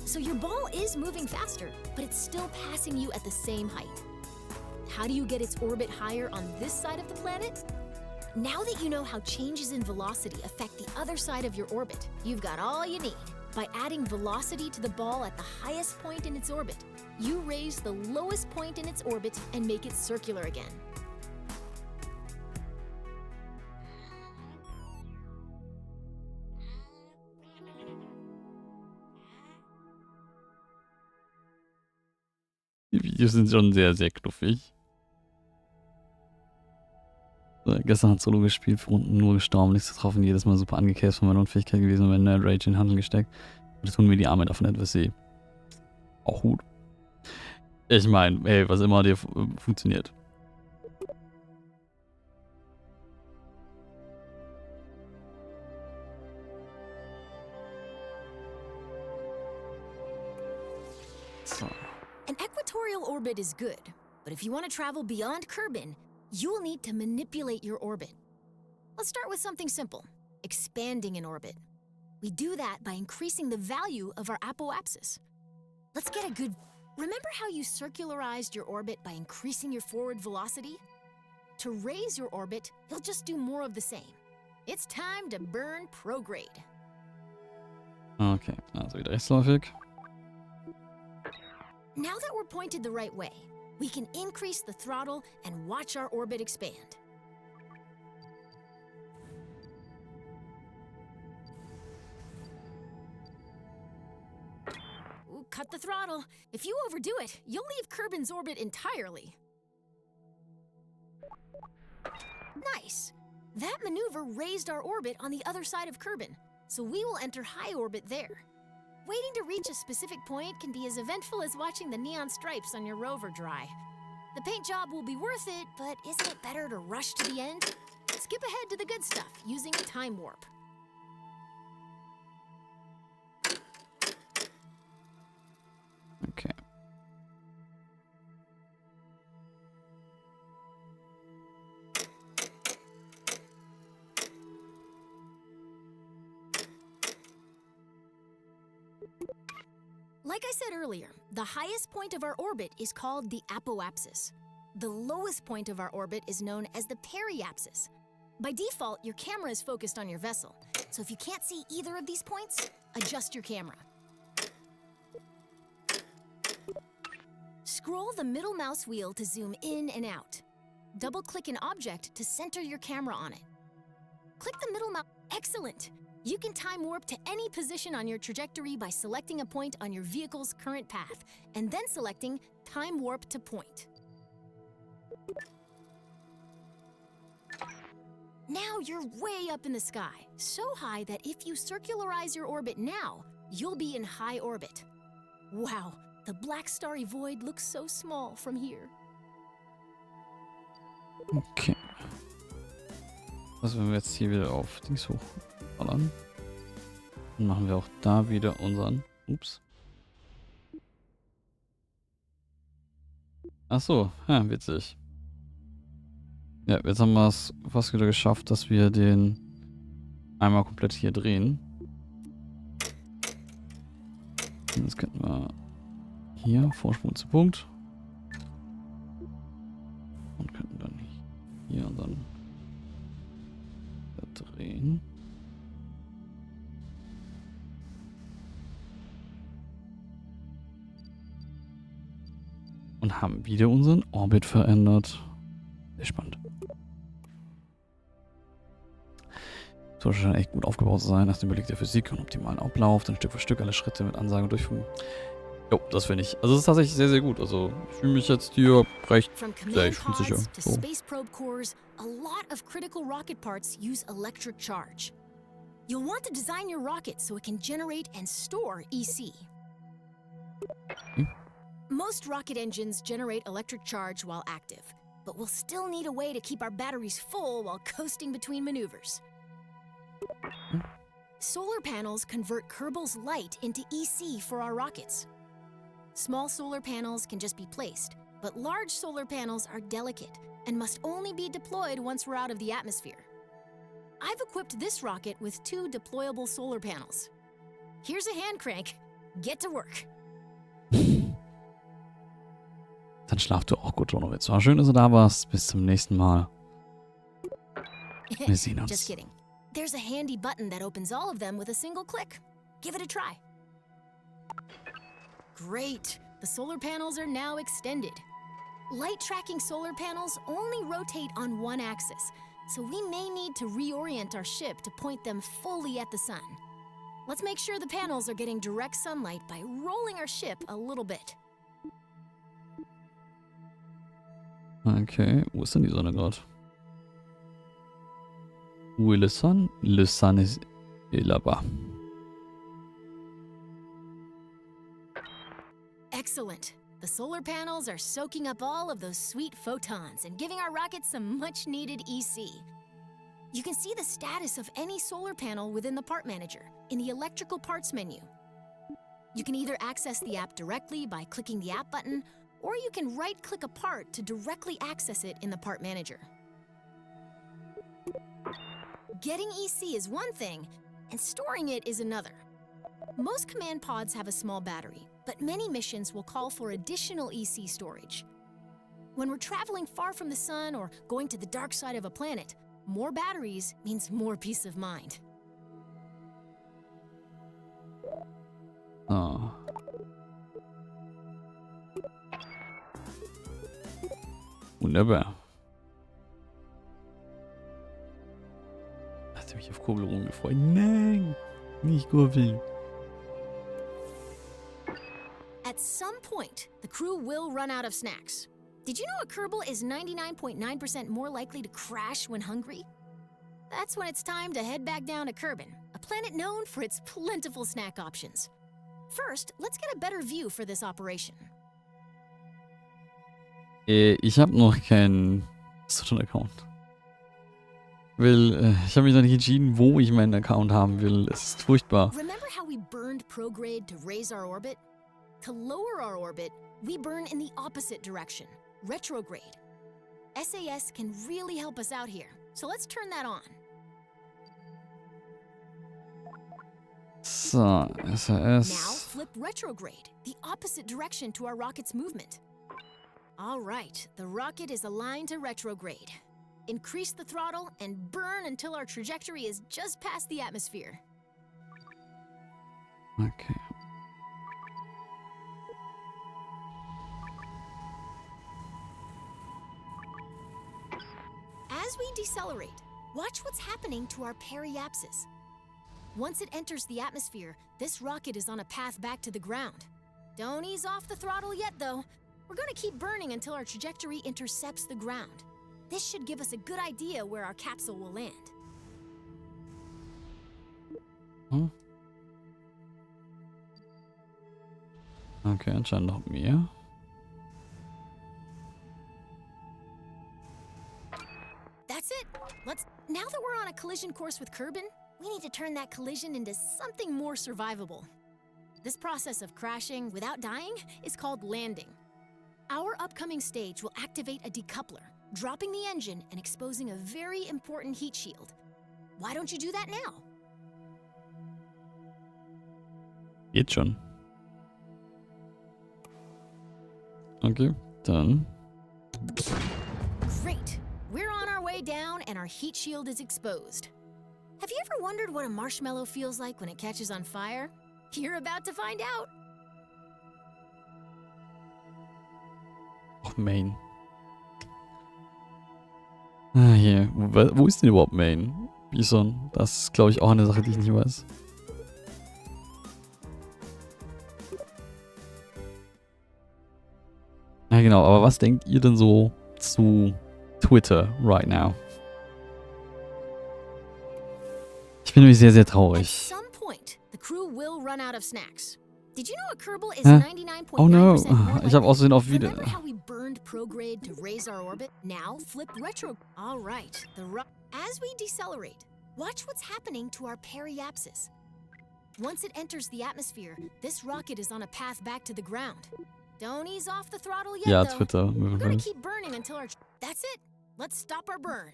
So your ball is moving faster, but it's still passing you at the same height. How do you get its orbit higher on this side of the planet? Now that you know how changes in velocity affect the other side of your orbit, you've got all you need. By adding velocity to the ball at the highest point in its orbit, you raise the lowest point in its orbit and make it circular again. Die Videos sind schon sehr, sehr knuffig. So, gestern hat Solo gespielt, für Runden nur gestorben, nichts getroffen, jedes Mal super angekäst von meiner Unfähigkeit gewesen und mein Nerd Rage in den Handel gesteckt. Und jetzt tun mir die Arme davon etwas weh. Auch gut. Ich meine, ey, was immer dir funktioniert. orbit is good, but if you want to travel beyond Kerbin, you'll need to manipulate your orbit. Let's start with something simple, expanding an orbit. We do that by increasing the value of our apoapsis. Let's get a good... Remember how you circularized your orbit by increasing your forward velocity? To raise your orbit, you'll just do more of the same. It's time to burn prograde. Okay, also wieder rechtsläufig. Now that we're pointed the right way, we can increase the throttle and watch our orbit expand. Ooh, cut the throttle. If you overdo it, you'll leave Kerbin's orbit entirely. Nice. That maneuver raised our orbit on the other side of Kerbin, so we will enter high orbit there. Waiting to reach a specific point can be as eventful as watching the neon stripes on your rover dry. The paint job will be worth it, but isn't it better to rush to the end? Skip ahead to the good stuff using a time warp. Okay. Like I said earlier, the highest point of our orbit is called the apoapsis. The lowest point of our orbit is known as the periapsis. By default, your camera is focused on your vessel, so if you can't see either of these points, adjust your camera. Scroll the middle mouse wheel to zoom in and out. Double-click an object to center your camera on it. Click the middle mouse. Excellent! You can time warp to any position on your trajectory by selecting a point on your vehicle's current path, and then selecting Time Warp to Point. Now you're way up in the sky, so high that if you circularize your orbit now, you'll be in high orbit. Wow, the black starry void looks so small from here. Okay. Also wenn wir jetzt hier wieder auf Dings hochballern, dann machen wir auch da wieder unseren... Ups. Ach so, ja, witzig. Ja, jetzt haben wir es fast wieder geschafft, dass wir den einmal komplett hier drehen. Und jetzt könnten wir hier Vorsprung zu Punkt. Und könnten dann hier und dann drehen. Und haben wieder unseren Orbit verändert. Sehr spannend. Sollte schon echt gut aufgebaut sein, nach dem Überblick der Physik und optimalen Ablauf, dann Stück für Stück alle Schritte mit Ansage durchführen. Jo, das finde ich. Also das ist tatsächlich sehr, sehr gut. Also ich fühle mich jetzt hier recht sehr sicher. So. Space probe cores, a lot of critical rocket parts use electric charge. You'll want to design your rocket so it can generate and store EC. Most rocket engines generate electric charge while active, but we'll still need a way to keep our batteries full while coasting between maneuvers. Solar panels convert Kerbal's light into EC for our rockets. Small solar panels can just be placed, but large solar panels are delicate and must only be deployed once we're out of the atmosphere. I've equipped this rocket with 2 deployable solar panels. Here's a hand crank. Get to work. Dann schlaf du auch gut, Donowitz. War schön, dass du da warst. Bis zum nächsten Mal. Wir sehen uns. Just kidding. There's a handy button that opens all of them with a single click. Give it a try. Great. The solar panels are now extended. Light tracking solar panels only rotate on one axis, so we may need to reorient our ship to point them fully at the sun. Let's make sure the panels are getting direct sunlight by rolling our ship a little bit. Okay, wo ist denn die Sonne gerade? Où est le sun? Le sun est là-bas. Excellent. The solar panels are soaking up all of those sweet photons and giving our rocket some much-needed EC. You can see the status of any solar panel within the part manager in the electrical parts menu. You can either access the app directly by clicking the app button, or you can right-click a part to directly access it in the part manager. Getting EC is one thing, and storing it is another. Most command pods have a small battery, but many missions will call for additional EC storage. When we're traveling far from the sun or going to the dark side of a planet, more batteries means more peace of mind. Ah. Wunderbar. Hast du mich auf Kurbelung gefreut? Nein, nicht kurbeln. At some point, the crew will run out of snacks. Did you know a Kerbal is 99.9% more likely to crash when hungry? That's when it's time to head back down to Kerbin, a planet known for its plentiful snack options. First, let's get a better view for this operation. Ich habe noch keinen Account. Ich habe mich noch nicht entschieden, wo ich meinen Account haben will. Es ist furchtbar. Remember how we burned prograde to raise our orbit? To lower our orbit, we burn in the opposite direction, retrograde. SAS can really help us out here, so let's turn that on. So, SAS. Now flip retrograde, the opposite direction to our rocket's movement. All right, the rocket is aligned to retrograde. Increase the throttle and burn until our trajectory is just past the atmosphere. Okay. As we decelerate, watch what's happening to our periapsis. Once it enters the atmosphere, this rocket is on a path back to the ground. Don't ease off the throttle yet, though. We're gonna keep burning until our trajectory intercepts the ground. This should give us a good idea where our capsule will land. Okay, anscheinend noch mehr. That's it. Now that we're on a collision course with Kerbin, we need to turn that collision into something more survivable. This process of crashing without dying is called landing. Our upcoming stage will activate a decoupler, dropping the engine and exposing a very important heat shield. Why don't you do that now? Geht schon. Okay, dann. Great. We're on our way down and our heat shield is exposed. Have you ever wondered what a marshmallow feels like when it catches on fire? You're about to find out. Oh, Main. Ah, hier. Wo ist denn überhaupt Main? Bison. Das ist, glaube ich, auch eine Sache, die ich nicht weiß. Ja, genau. Aber was denkt ihr denn so zu Twitter right now? Ich bin nämlich sehr, sehr traurig. At some point, the crew will run out of snacks. Did you know a Kerbal is Hä? 99.9% Oh no. more Ich habe likely- außerdem auf wieder. Remember how we burned prograde to raise our orbit? Now flip retro. All right. As we decelerate, watch what's happening to our periapsis. Once it enters the atmosphere, this rocket is on a path back to the ground. Don't ease off the throttle yet, Ja, though. Twitter. We're gonna keep burning until our... That's it. Let's stop our burn.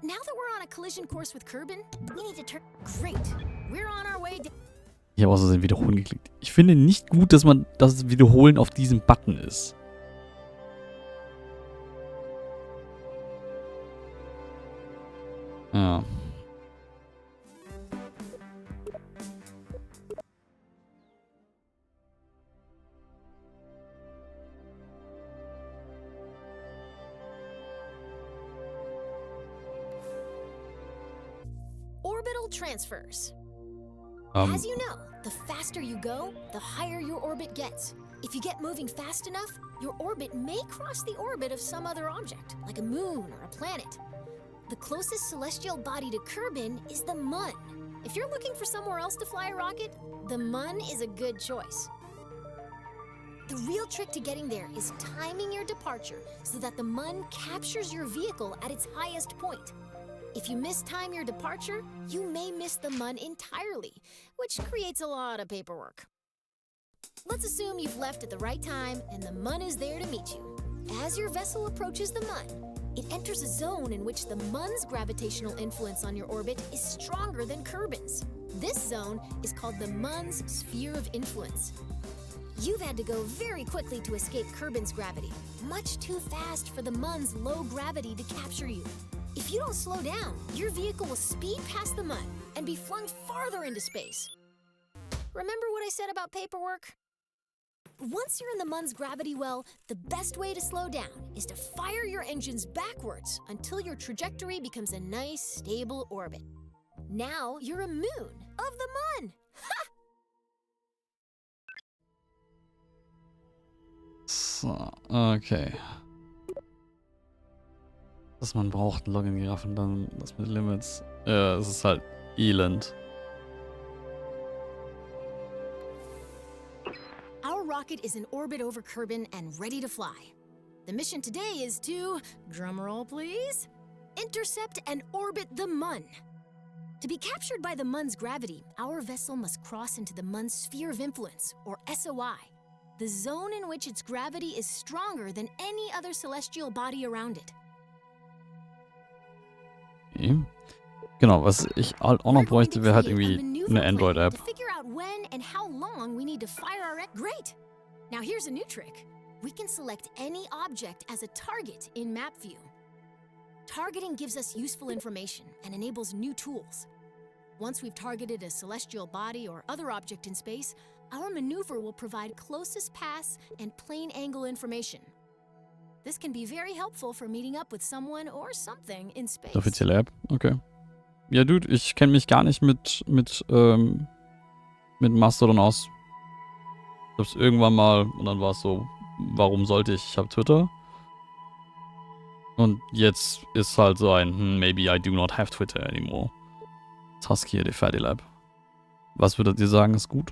Now that we're on a collision course with Kerbin, we need to turn... Great. We're on our way... Ich habe außerdem Wiederholen geklickt. Ich finde nicht gut, dass man das Wiederholen auf diesem Button ist. Ja. Orbital transfers. As you know, the faster you go, the higher your orbit gets. If you get moving fast enough, your orbit may cross the orbit of some other object, like a moon or a planet. The closest celestial body to Kerbin is the Mun. If you're looking for somewhere else to fly a rocket, the Mun is a good choice. The real trick to getting there is timing your departure so that the Mun captures your vehicle at its highest point. If you mistime your departure, you may miss the Mun entirely, which creates a lot of paperwork. Let's assume you've left at the right time and the Mun is there to meet you. As your vessel approaches the Mun, it enters a zone in which the Mun's gravitational influence on your orbit is stronger than Kerbin's. This zone is called the Mun's sphere of influence. You've had to go very quickly to escape Kerbin's gravity, much too fast for the Mun's low gravity to capture you. If you don't slow down, your vehicle will speed past the Mun and be flung farther into space. Remember what I said about paperwork? Once you're in the Mun's gravity well, the best way to slow down is to fire your engines backwards until your trajectory becomes a nice, stable orbit. Now you're a moon of the Mun! Ha! So, okay. Dass man braucht ein Login-Graph und dann das mit Limits. Es ist halt elend. Our rocket is in orbit over Kerbin and ready to fly. The mission today is to, drumroll please, intercept and orbit the Mun. To be captured by the Mun's gravity, our vessel must cross into the Mun's sphere of influence, or SOI, the zone in which its gravity is stronger than any other celestial body around it. Okay. Genau, was ich halt auch noch bräuchte, wäre halt irgendwie eine Android-App. To figure out when and how long we need to fire our Great! Now here's a new trick. We can select any object as a target in map view. Targeting gives us useful information and enables new tools. Once we've targeted a celestial body or other object in space, our maneuver will provide closest pass and plane angle information. This can be very helpful for meeting up with someone or something in space. Die offizielle App, okay. Ja, Dude, ich kenne mich gar nicht mit Mastodon aus. Ich hab's irgendwann mal und dann war es so, warum sollte ich? Ich habe Twitter. Und jetzt ist halt so ein, maybe I do not have Twitter anymore. Task hier, die Fertilab. Was würdet ihr sagen, ist gut?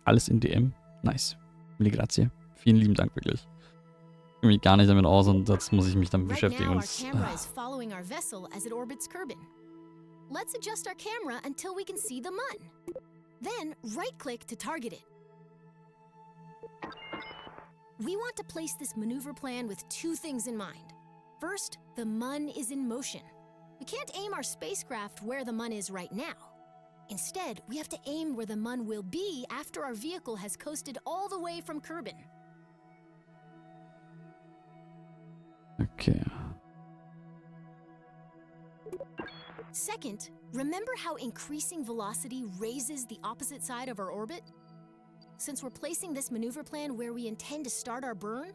Alles in DM? Nice. Mille grazie. Vielen lieben Dank, wirklich. Ich kenne mich gar nicht damit aus und jetzt muss ich mich damit beschäftigen. Right now, our camera is following our vessel as it orbits Kerbin. Let's adjust our camera until we can see the Mun. Then, right-click to target it. We want to place this maneuver plan with two things in mind. First, the Mun is in motion. We can't aim our spacecraft where the Mun is right now. Instead, we have to aim where the Mun will be after our vehicle has coasted all the way from Kerbin. Okay. Second, remember how increasing velocity raises the opposite side of our orbit? Since we're placing this maneuver plan where we intend to start our burn,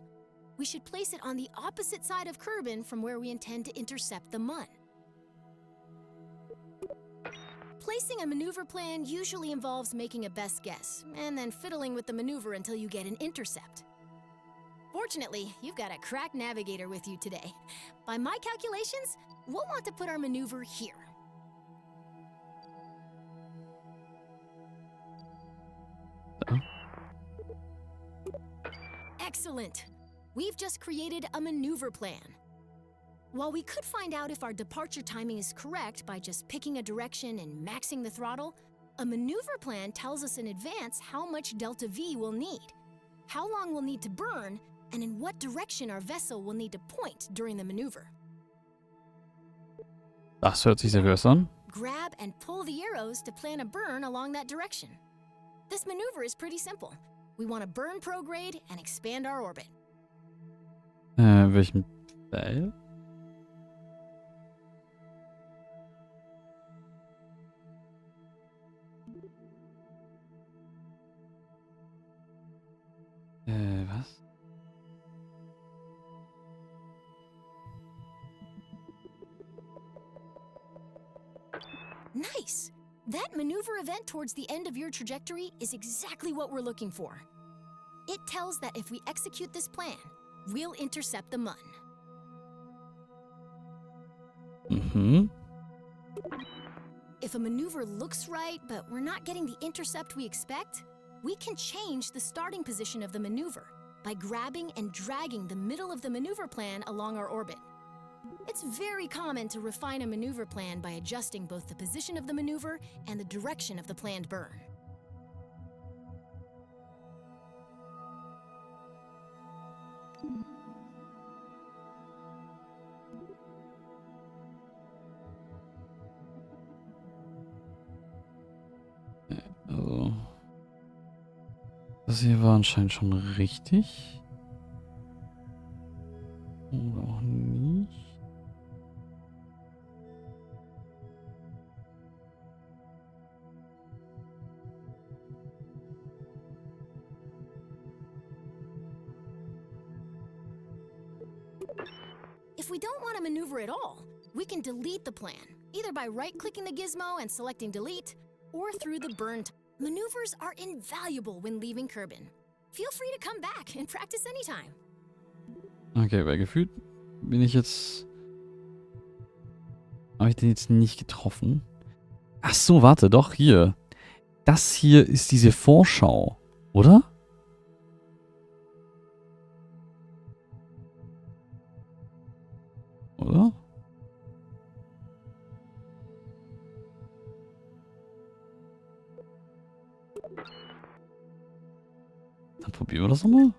we should place it on the opposite side of Kerbin from where we intend to intercept the Mun. Placing a maneuver plan usually involves making a best guess, and then fiddling with the maneuver until you get an intercept. Fortunately, you've got a crack navigator with you today. By my calculations, we'll want to put our maneuver here. Excellent! We've just created a maneuver plan. While we could find out if our departure timing is correct by just picking a direction and maxing the throttle, a maneuver plan tells us in advance how much delta V we'll need, how long we'll need to burn, and in what direction our vessel will need to point during the maneuver. Das hört sich seriös an. Grab and pull the arrows to plan a burn along that direction. This maneuver is pretty simple. We want to burn prograde and expand our orbit. Welchen Pfeil? Was? Nice! That maneuver event towards the end of your trajectory is exactly what we're looking for. It tells that if we execute this plan, we'll intercept the Mun. Mhm. If a maneuver looks right, but we're not getting the intercept we expect, we can change the starting position of the maneuver by grabbing and dragging the middle of the maneuver plan along our orbit. It's very common to refine a maneuver plan by adjusting both the position of the maneuver and the direction of the planned burn. Okay. Excellent! We've just created a maneuver plan. While we could find out if our departure timing is correct by just picking a direction and maxing the throttle, we should place it on the opposite side of Kerbin from where we intend to intercept the Mun. Das hier war anscheinend schon richtig. Oder auch nicht. If we don't want to maneuver at all, we can delete the plan, either by right-clicking the gizmo and selecting delete, or through the burn. Maneuvers are invaluable when leaving Kerbin. Feel free to come back and practice anytime. Okay, weil gefühlt bin ich jetzt... Habe ich den jetzt nicht getroffen? Ach so, warte, doch, hier. Das hier ist diese Vorschau, oder? Oder? Dann probieren wir das nochmal.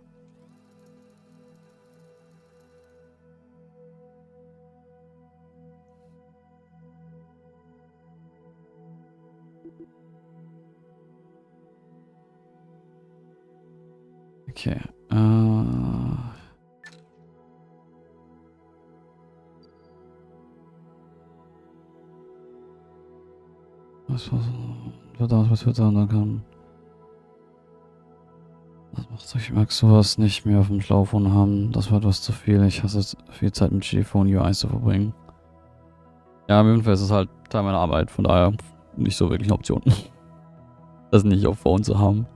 Okay. Was wird da? Und dann kann... Das macht so, ich mag sowas nicht mehr auf dem Schlauchphone haben. Das war etwas zu viel. Ich hasse es, viel Zeit mit Telefon UI zu verbringen. Ja, im Endeffekt ist es halt Teil meiner Arbeit. Von daher nicht so wirklich eine Option. Das nicht auf Phone zu haben.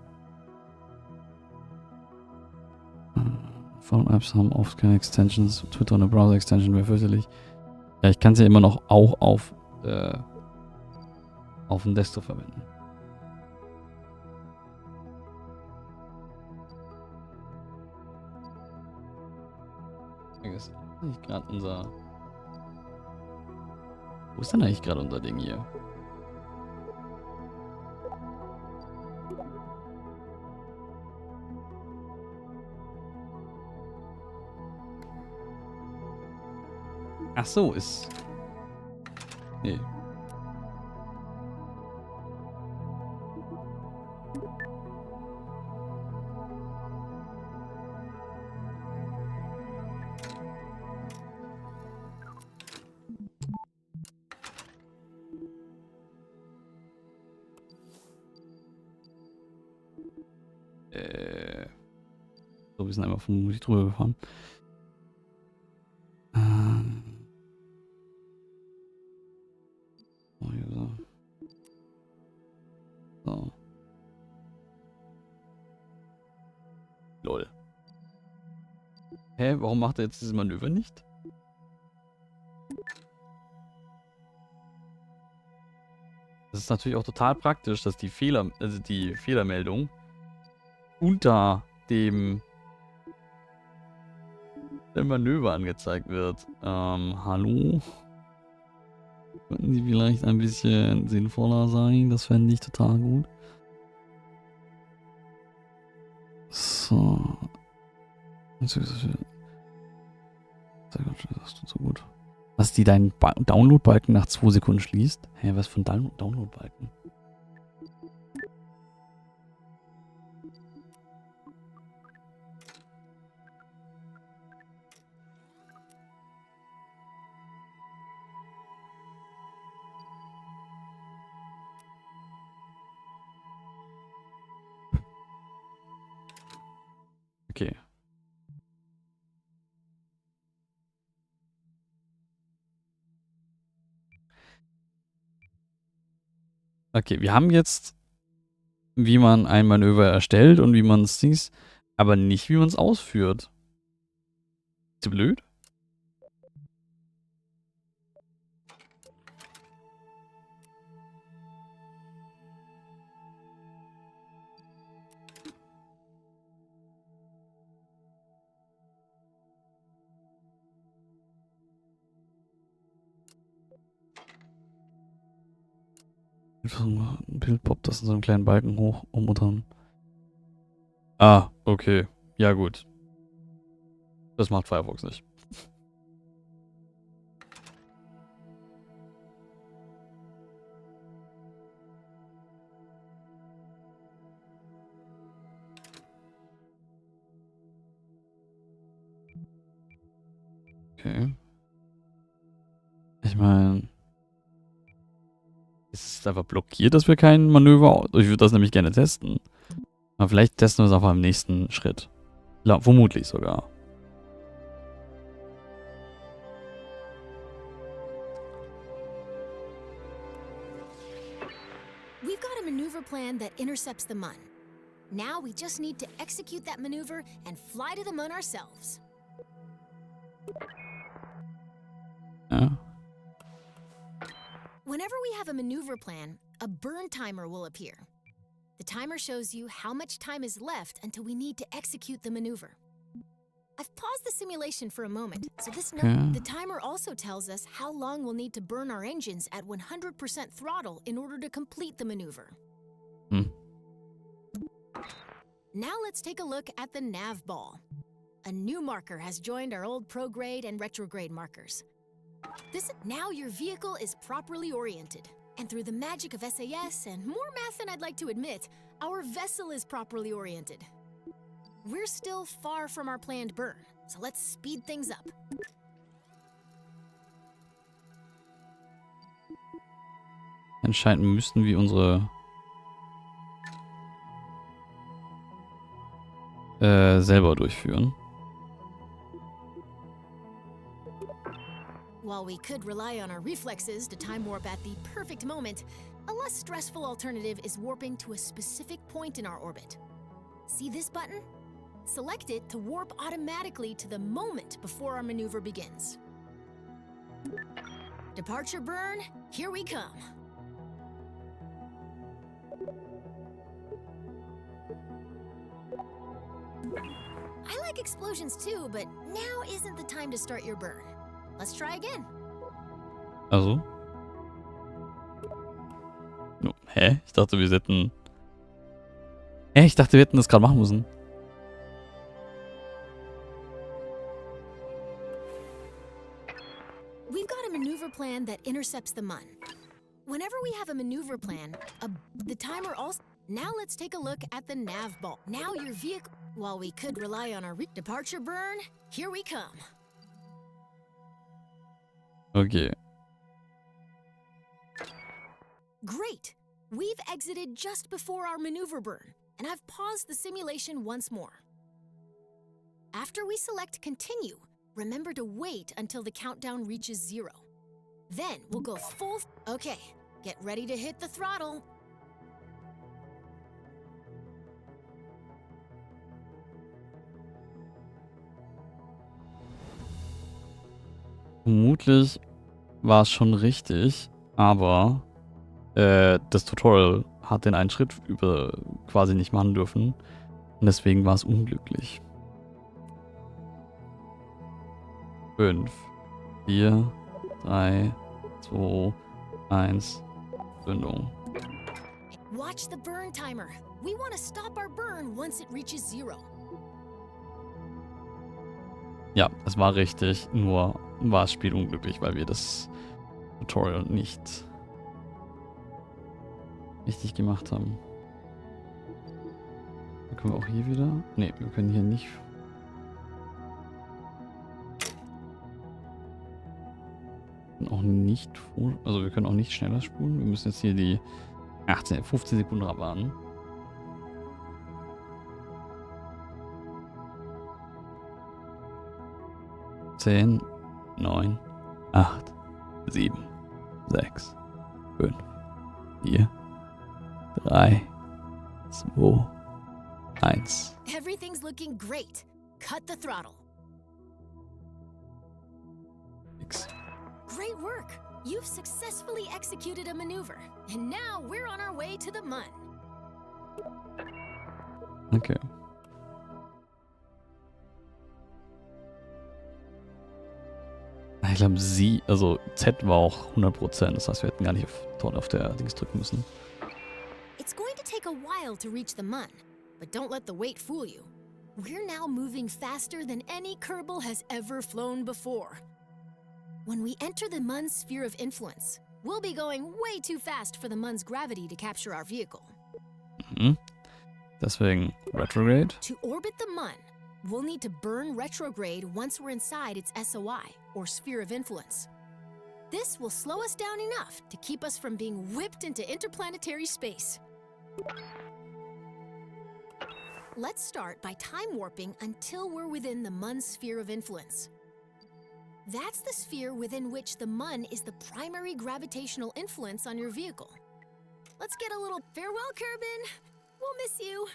Phone-Apps haben oft keine Extensions. Twitter und eine Browser-Extension wäre fürchterlich. Ja, ich kann sie ja immer noch auch auf dem Desktop verwenden. Ist nicht gerade unser... Wo ist denn eigentlich gerade unser Ding hier? Ach so, ist... Nee. So, wir sind einfach vermutlich drüber gefahren. Oh, hier so. So. Lol. Hä, warum macht er jetzt dieses Manöver nicht? Das ist natürlich auch total praktisch, dass die Fehlermeldung unter dem Manöver angezeigt wird. Hallo? Könnten die vielleicht ein bisschen sinnvoller sein? Das fände ich total gut. So. Das tut so gut. Dass die deinen Download-Balken nach 2 Sekunden schließt? Hä, was für ein Download-Balken? Okay. Okay, wir haben jetzt, wie man ein Manöver erstellt und wie man es sieht, aber nicht, wie man es ausführt. Ist das blöd? Ein Bild poppt das in so einem kleinen Balken hoch, um und dran. Ah, okay. Ja, gut. Das macht Firefox nicht. Okay. Ich meine, ist es einfach blockiert, dass wir kein Manöver... Ich würde das nämlich gerne testen. Aber vielleicht testen wir es einfach im nächsten Schritt. Ja, vermutlich sogar. We've got a maneuver plan that intercepts the Mun. Now we just need to execute that maneuver and fly to the Mun ourselves. Ja. Whenever we have a maneuver plan, a burn timer will appear. The timer shows you how much time is left until we need to execute the maneuver. I've paused the simulation for a moment, so the timer also tells us how long we'll need to burn our engines at 100% throttle in order to complete the maneuver. Now let's take a look at the nav ball. A new marker has joined our old prograde and retrograde markers. Now your vehicle is properly oriented. And through the magic of SAS and more math than I'd like to admit, our vessel is properly oriented. We're still far from our planned burn, so let's speed things up. Anscheinend müssten wir unsere selber durchführen. While we could rely on our reflexes to time warp at the perfect moment, a less stressful alternative is warping to a specific point in our orbit. See this button? Select it to warp automatically to the moment before our maneuver begins. Departure burn, here we come. I like explosions too, but now isn't the time to start your burn. Let's try again. Also? No. Hä? Ich dachte, wir hätten... Ich dachte, wir hätten das gerade machen müssen. We've got a maneuver plan that intercepts the Mun. Whenever we have a maneuver plan, the timer also... Now let's take a look at the nav ball. Now your vehicle... While we could rely on our departure burn, here we come. Okay. Great! We've exited just before our maneuver burn, and I've paused the simulation once more. After we select Continue, remember to wait until the countdown reaches 0. Then we'll go full... Okay, get ready to hit the throttle. Vermutlich war es schon richtig, aber das Tutorial hat den einen Schritt quasi nicht machen dürfen und deswegen war es unglücklich. 5, 4, 3, 2, 1, Zündung. Watch the burn timer. We want to stop our burn once it reaches 0. Ja, es war richtig, nur war das Spiel unglücklich, weil wir das Tutorial nicht richtig gemacht haben. Da können wir auch hier wieder... Ne, wir können hier nicht... Auch nicht... Also wir können auch nicht schneller spulen. Wir müssen jetzt hier die 15 Sekunden abwarten. Zehn, 9, 8, 7, 6, 5, 4, 3, 2, 1. Everything's looking great. Cut the throttle. X. Great work. You've successfully executed a maneuver, and now we're on our way to the Mun. Okay. Ich glaube, Z war auch 100%. Das heißt, wir hätten gar nicht auf der Dings drücken müssen. It's going to take a while to reach the Mun, but don't let the wait fool you. We're now moving faster than any Kerbal has ever flown before. When we enter the Mun's sphere of influence, we'll be going way too fast for the Mun's gravity to capture our vehicle. Mhm. Deswegen Retrograde. To orbit the Mun, we'll need to burn retrograde once we're inside its SOI, or sphere of influence. This will slow us down enough to keep us from being whipped into interplanetary space. Let's start by time warping until we're within the Mun's sphere of influence. That's the sphere within which the Mun is the primary gravitational influence on your vehicle. Let's get a little farewell, Kerbal. We'll miss you.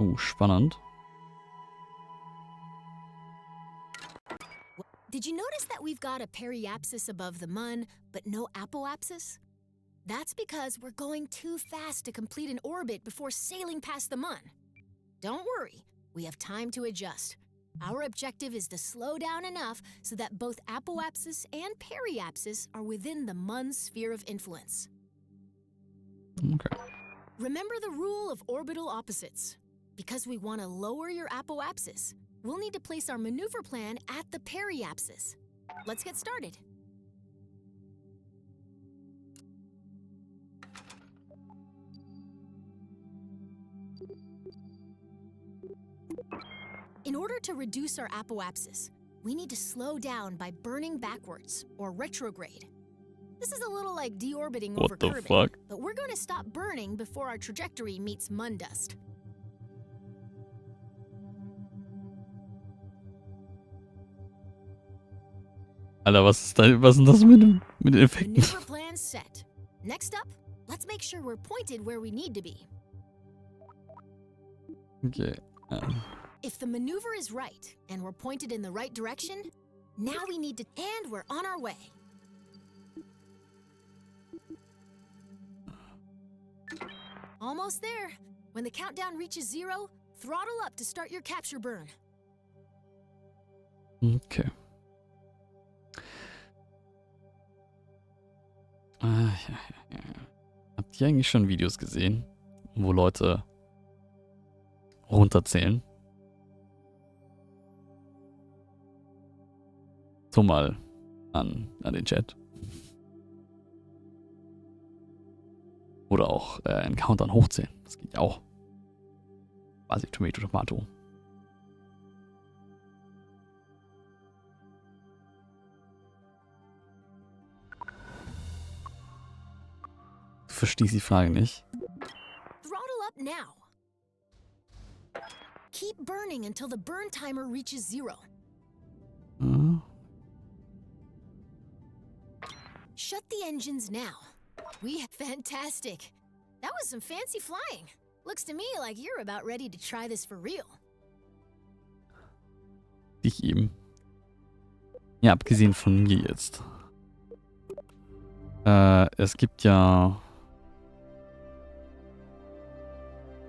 Oh, spannend. Did you notice that we've got a periapsis above the Mun, but no apoapsis? That's because we're going too fast to complete an orbit before sailing past the Mun. Don't worry, we have time to adjust. Our objective is to slow down enough so that both apoapsis and periapsis are within the Mun's sphere of influence. Okay. Remember the rule of orbital opposites. Because we want to lower your apoapsis, we'll need to place our maneuver plan at the periapsis. Let's get started. In order to reduce our apoapsis, we need to slow down by burning backwards, or retrograde. This is a little like deorbiting over What the Kerbal, fuck? but we're going to stop burning before our trajectory meets Mun dust. Alter, was ist denn das mit den Effekten? Maneuver plan set. Next up, let's make sure we're pointed where we need to be. Okay. If the maneuver is right and we're pointed in the right direction, now we need to, and we're on our way. Almost there. When the countdown reaches 0, throttle up to start your capture burn. Okay. Ja. Habt ihr eigentlich schon Videos gesehen, wo Leute runterzählen? So mal an den Chat. Oder auch einen Countdown hochzählen. Das geht ja auch. Quasi Tomato. Du verstehst die Frage nicht. Throttle up now. Keep burning until the burn timer reaches 0. Shut the engines now. Fantastic. That was some fancy flying. Looks to me like you're about ready to try this for real. Dich eben. Ja, abgesehen von mir jetzt. Es gibt ja...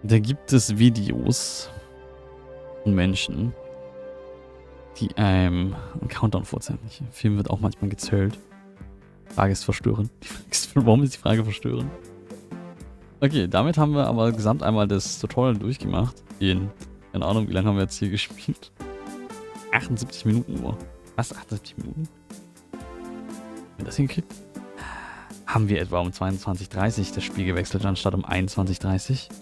Da gibt es Videos von Menschen, die einem einen Countdown vorzeigen. Der Film wird auch manchmal gezählt. Die Frage ist verstörend. Warum ist die Frage verstörend? Okay, damit haben wir aber gesamt einmal das Tutorial durchgemacht. Keine Ahnung, wie lange haben wir jetzt hier gespielt? 78 Minuten nur. Was? 78 Minuten? Haben wir das hingekriegt? Haben wir etwa um 22:30 Uhr das Spiel gewechselt, anstatt um 21:30 Uhr?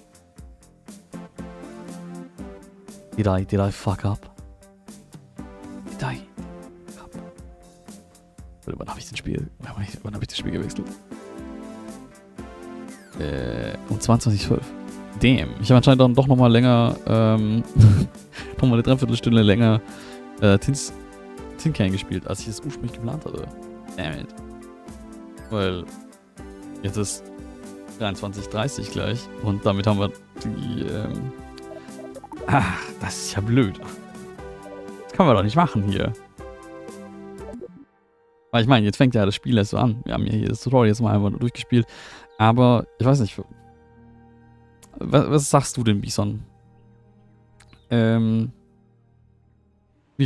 Did I fuck up? Did I fuck up? Wann habe ich das Spiel gewechselt? Um 22:12 Uhr. Damn. Ich habe anscheinend dann doch nochmal länger, nochmal eine Dreiviertelstunde länger Tin Can gespielt, als ich es ursprünglich geplant hatte. Damn it. Weil jetzt ist 23:30 Uhr gleich und damit haben wir die, das ist ja blöd. Das können wir doch nicht machen hier. Weil ich meine, jetzt fängt ja das Spiel erst so an. Wir haben ja hier das Tutorial jetzt mal einmal durchgespielt. Aber ich weiß nicht. Was sagst du denn, Bison? Wie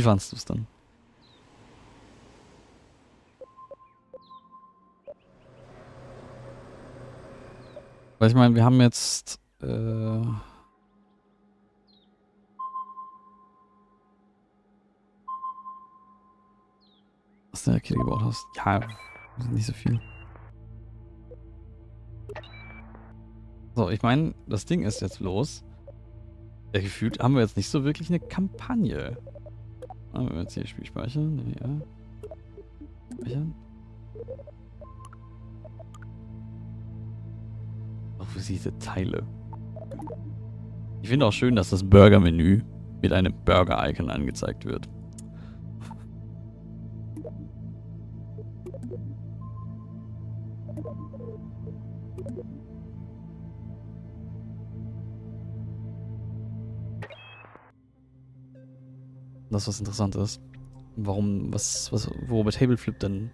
fandst du es dann? Weil ich meine, wir haben jetzt Was du in der Kette gebaut hast. Ja, nicht so viel. So, ich meine, das Ding ist jetzt los. Ja, gefühlt haben wir jetzt nicht so wirklich eine Kampagne. Wenn wir jetzt hier Spiel speichern. Ja. Speichern. Auch diese Teile. Ich finde auch schön, dass das Burger-Menü mit einem Burger-Icon angezeigt wird. Das, was interessant ist. Warum, worüber Tableflip denn,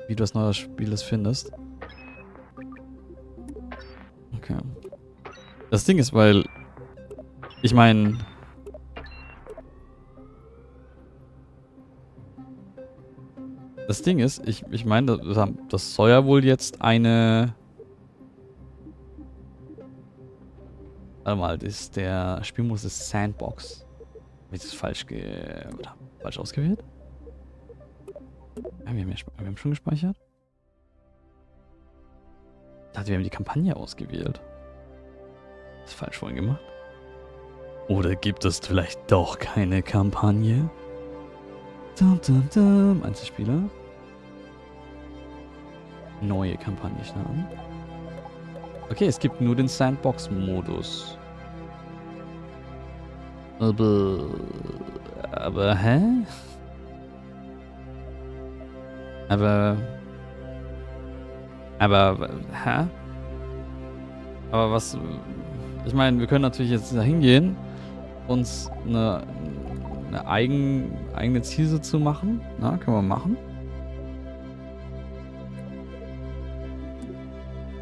wie du das neue Spiel das findest. Okay. Das Ding ist, weil, ich meine, das Ding ist, ich meine, das soll ja wohl jetzt eine, warte mal, der Spielmodus ist Sandbox. Habe ich das falsch ausgewählt? Wir haben schon gespeichert? Ich dachte, wir haben die Kampagne ausgewählt. Ist falsch vorhin gemacht? Oder gibt es vielleicht doch keine Kampagne? Einzelspieler. Neue Kampagne starten. Okay, es gibt nur den Sandbox-Modus. Aber hä? Aber hä? Aber was... Ich meine, wir können natürlich jetzt da hingehen, uns eine eigene Zielsetzung machen. Na, können wir machen.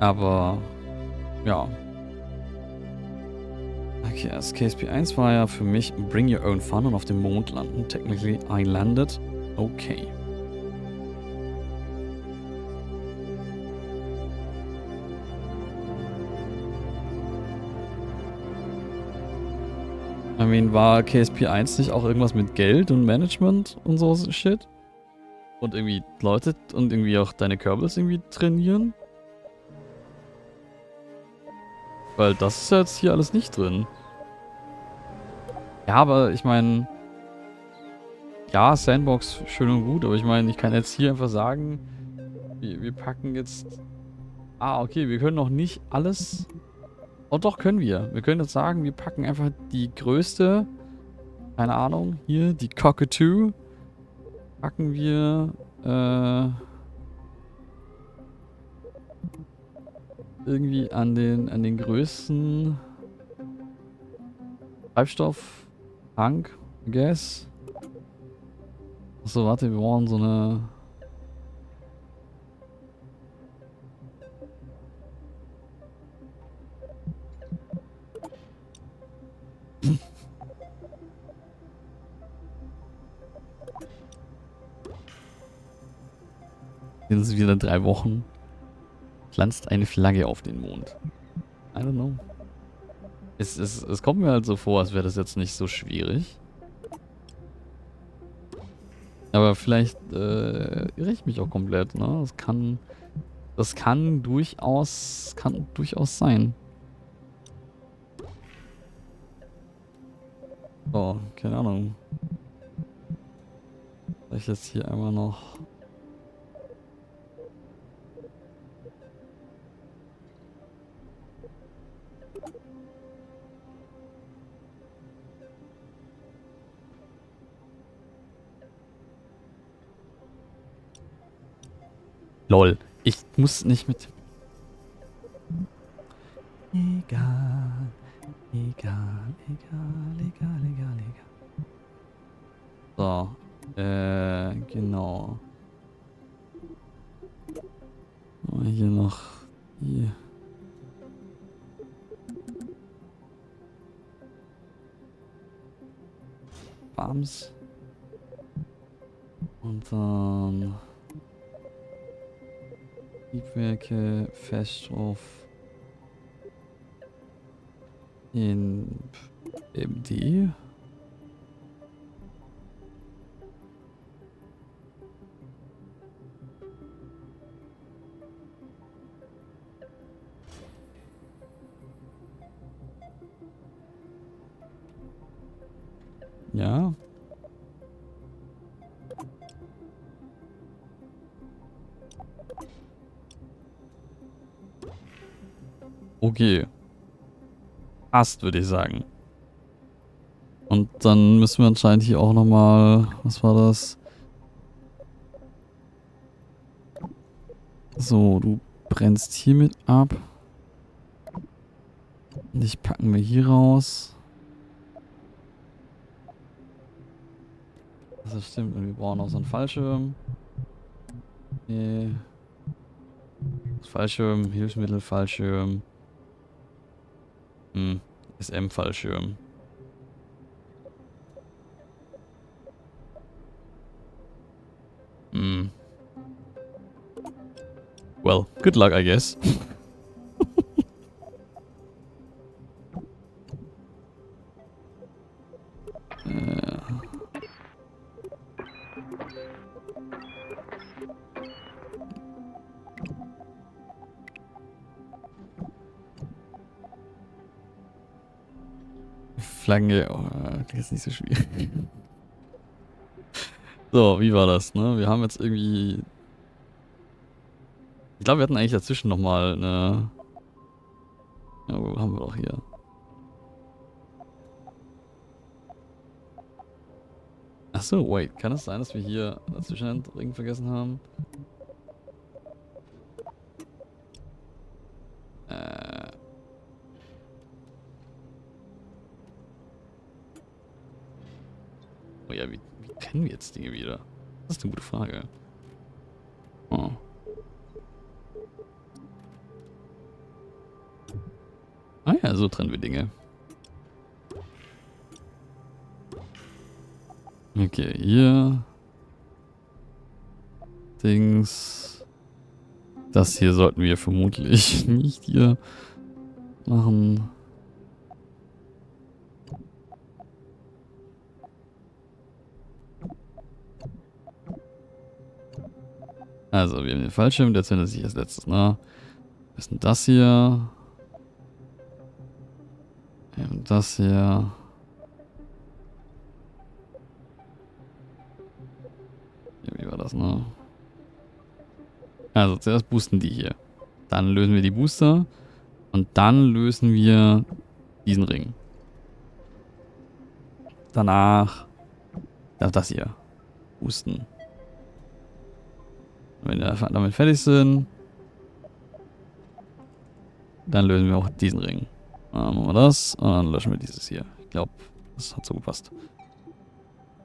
Aber, ja. Okay, das KSP 1 war ja für mich Bring Your Own Fun und auf dem Mond landen. Technically, I landed. Okay. I mean, war KSP 1 nicht auch irgendwas mit Geld und Management und so Shit? Und irgendwie Leute und irgendwie auch deine Kerbals irgendwie trainieren? Weil das ist ja jetzt hier alles nicht drin. Ja, aber ich meine... Ja, Sandbox, schön und gut, aber ich meine, ich kann jetzt hier einfach sagen, wir packen jetzt... Ah, okay, wir können noch nicht alles... Oh doch, können wir. Wir können jetzt sagen, wir packen einfach die größte... Keine Ahnung, hier, die Cockatoo. Packen wir... irgendwie an den größten... Treibstofftank, I guess. Achso, warte, wir brauchen so eine... Jetzt sind wieder 3 Wochen. Pflanzt eine Flagge auf den Mond. I don't know. Es kommt mir halt so vor, als wäre das jetzt nicht so schwierig. Aber vielleicht irre ich mich auch komplett, ne? Das kann durchaus sein. So, keine Ahnung. Soll ich jetzt hier einmal noch... Lol. Ich muss nicht mit... Egal. So. Genau. Hier noch... Hier. Farms. Und dann... Triebwerke, Feststoff. In eben die. Ja. Okay. Passt, würde ich sagen. Und dann müssen wir anscheinend hier auch nochmal... Was war das? So, du brennst hiermit ab. Dich packen wir hier raus. Das stimmt. Und wir brauchen auch so einen Fallschirm. Nee. Fallschirm, Hilfsmittel, Fallschirm. SM-Fallschirm. Well, good luck, I guess. Flagge, oh, das ist nicht so schwierig. So, wie war das, ne? Wir haben jetzt irgendwie... Ich glaube, wir hatten eigentlich dazwischen nochmal eine... Ja, wo haben wir doch hier? Achso, wait. Kann es sein, dass wir hier dazwischen einen Ring vergessen haben? Oh ja, wie kennen wir jetzt Dinge wieder? Das ist eine gute Frage. Oh. Ah ja, so trennen wir Dinge. Okay, hier. Dings. Das hier sollten wir vermutlich nicht hier machen. Also, wir haben den Fallschirm, der zündet sich als letztes, ne? Was ist denn das hier? Wir haben das hier. Ja, wie war das, ne? Also, zuerst boosten die hier. Dann lösen wir die Booster. Und dann lösen wir diesen Ring. Danach das hier. Boosten. Wenn wir damit fertig sind, dann lösen wir auch diesen Ring. Dann machen wir das und dann löschen wir dieses hier. Ich glaube, das hat so gepasst.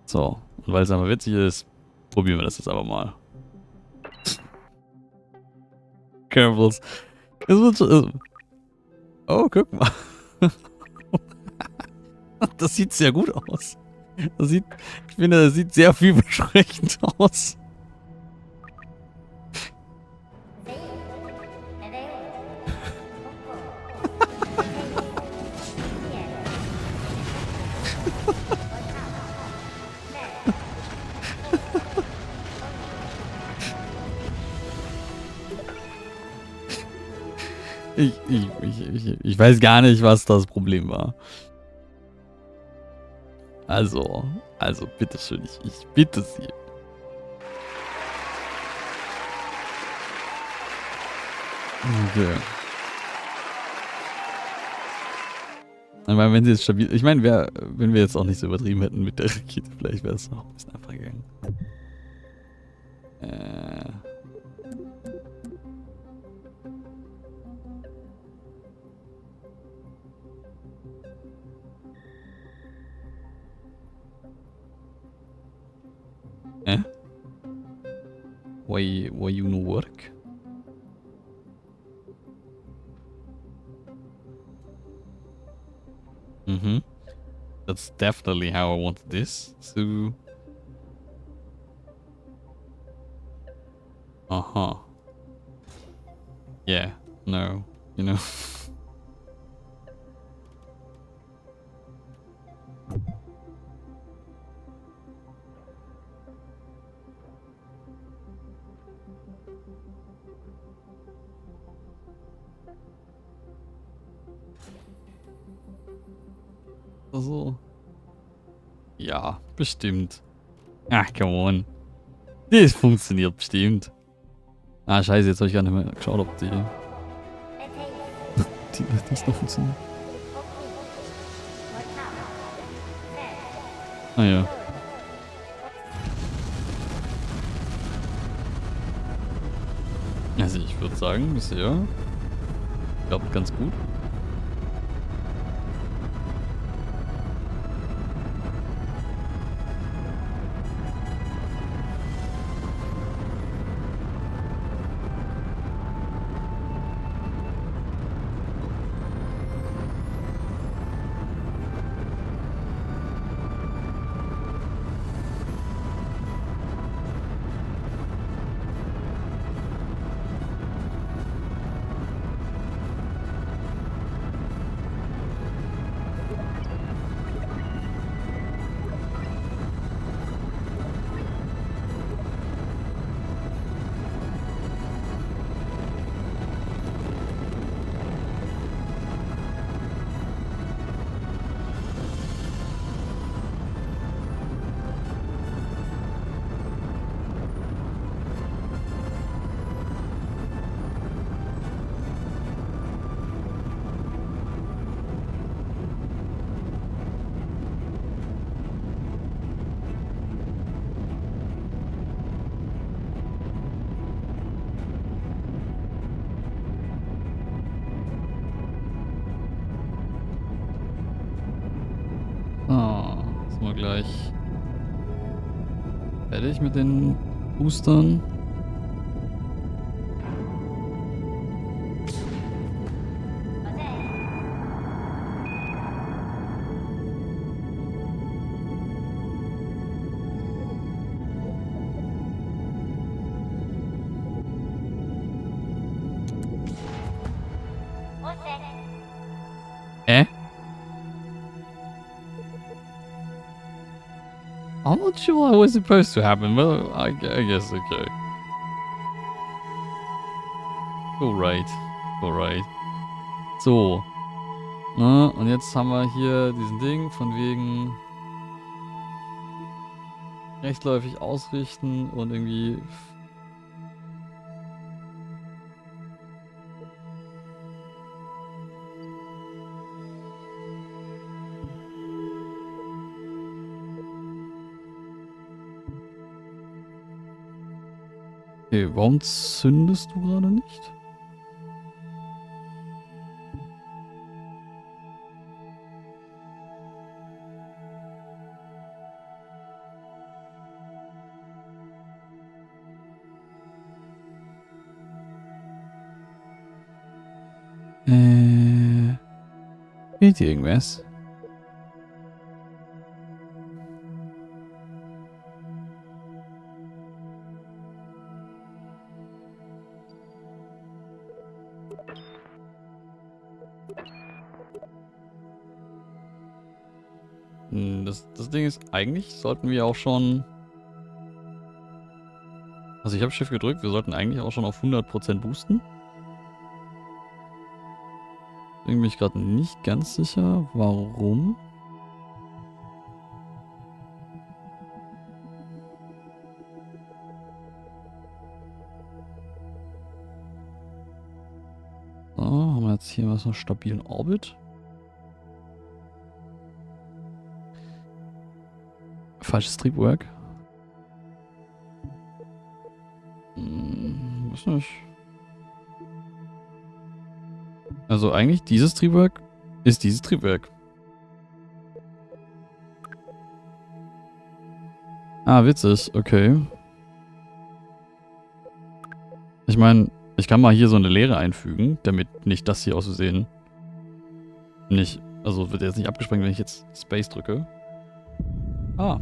So, und weil es einfach witzig ist, probieren wir das jetzt aber mal. Kerbals. Es wird schon, oh, guck mal. Das sieht sehr gut aus. Ich finde, das sieht sehr vielversprechend aus. Ich weiß gar nicht, was das Problem war. Also, bitteschön, ich bitte Sie. Okay. Ich meine, wenn sie jetzt stabil... Ich meine, wenn wir jetzt auch nicht so übertrieben hätten mit der Rakete, vielleicht wäre es auch ein bisschen einfacher gegangen. Why you no work? That's definitely how I want this to... Yeah, no, you know. Also. Ja, bestimmt. Ach, come on. Das funktioniert bestimmt. Ah, scheiße, jetzt habe ich gar nicht mehr geschaut, ob die das noch funktioniert. Ah ja. Also ich würde sagen, bisher klappt ganz gut. Ah, sind wir gleich fertig mit den Boostern. I'm not sure what was supposed to happen, but I guess okay. Alright. Alright. So. Na, und jetzt haben wir hier diesen Ding von wegen rechtläufig ausrichten und irgendwie. Okay, warum zündest du gerade nicht? Fehlt hier irgendwas? Das Ding ist, eigentlich sollten wir auch schon... Also ich habe Shift gedrückt, wir sollten eigentlich auch schon auf 100% boosten. Deswegen bin ich gerade nicht ganz sicher, warum. So, haben wir jetzt hier was noch stabilen Orbit. Falsches Triebwerk. Weiß nicht. Also eigentlich dieses Triebwerk ist dieses Triebwerk. Ah, witzig. Okay. Ich meine, ich kann mal hier so eine Leere einfügen, damit nicht das hier aus Versehen nicht... Also wird jetzt nicht abgesprengt, wenn ich jetzt Space drücke. Ah.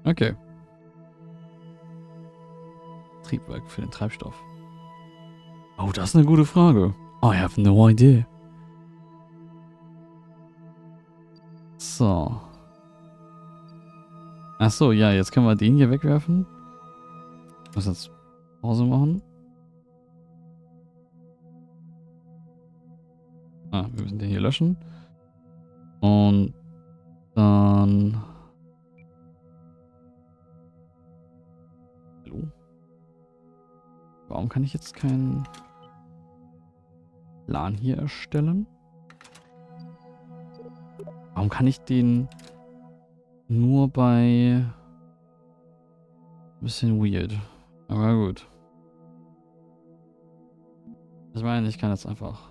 Okay. Triebwerk für den Treibstoff. Oh, das ist eine gute Frage. I have no idea. So. Achso, ja, jetzt können wir den hier wegwerfen. Ich muss jetzt Pause machen. Wir müssen den hier löschen. Und dann... Hallo? Warum kann ich jetzt keinen Plan hier erstellen? Warum kann ich den nur bei... Bisschen weird. Aber gut. Ich meine, ich kann jetzt einfach...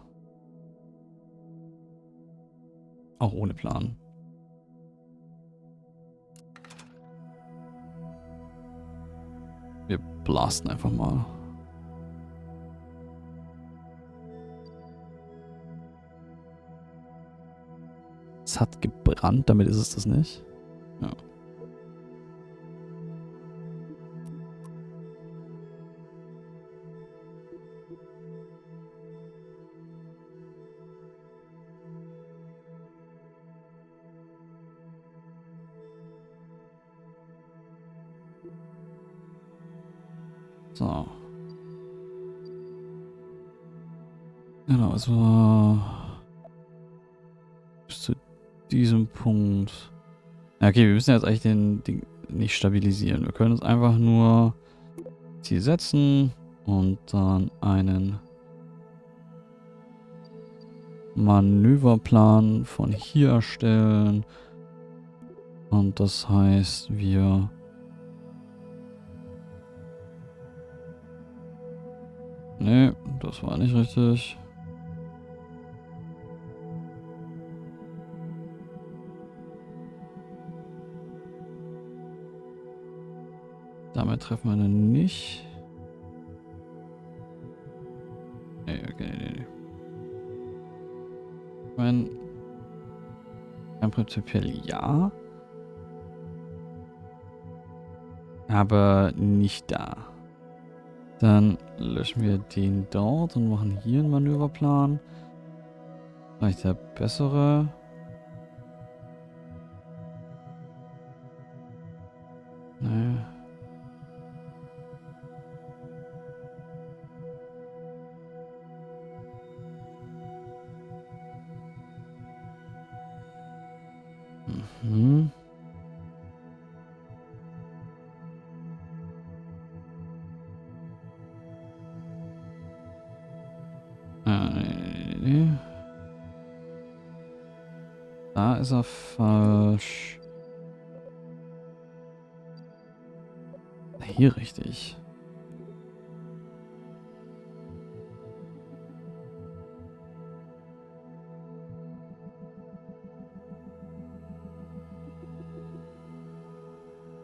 Auch ohne Plan. Wir blasten einfach mal. Es hat gebrannt, damit ist es das nicht. Ja. So. Genau, also bis zu diesem Punkt. Ja, okay, wir müssen jetzt eigentlich den Ding nicht stabilisieren. Wir können uns einfach nur Ziel setzen und dann einen Manöverplan von hier erstellen. Und das heißt, wir nee, das war nicht richtig. Damit treffen wir ihn nicht. Nee, okay, nee. Ich meine, prinzipiell ja. Aber nicht da. Dann löschen wir den dort und machen hier einen Manöverplan. Vielleicht der bessere. Nee. Mhm. Nee. Da ist er falsch. Hier richtig.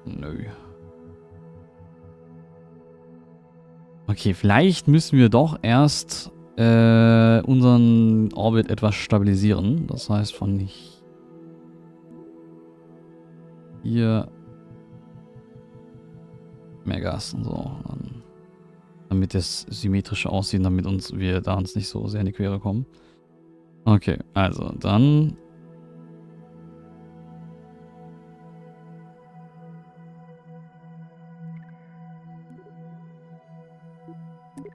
Nö. Okay, vielleicht müssen wir doch erst unseren Orbit etwas stabilisieren. Das heißt von hier mehr Gas und so. Damit es symmetrisch aussieht, damit wir da uns nicht so sehr in die Quere kommen. Okay, also dann...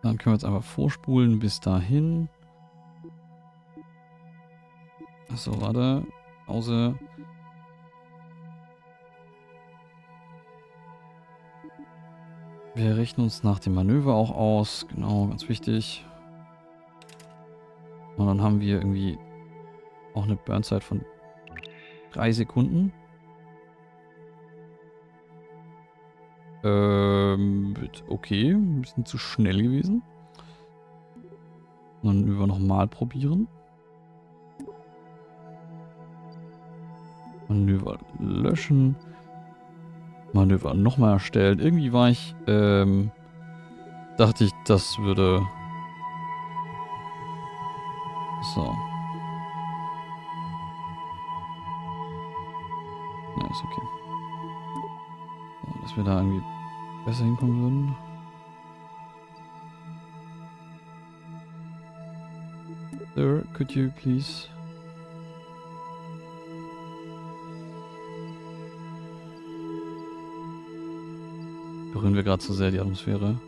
Dann können wir jetzt einfach vorspulen bis dahin. Achso, warte. Pause. Wir richten uns nach dem Manöver auch aus. Genau, ganz wichtig. Und dann haben wir irgendwie auch eine Burnzeit von 3 Sekunden. Okay, ein bisschen zu schnell gewesen. Manöver nochmal probieren. Manöver löschen. Manöver nochmal erstellen. Irgendwie war ich, dachte ich, das würde... So. Ja, ist okay. So, dass wir da irgendwie besser hinkommen würden. Sir, could you please... Berühren wir gerade zu sehr die Atmosphäre.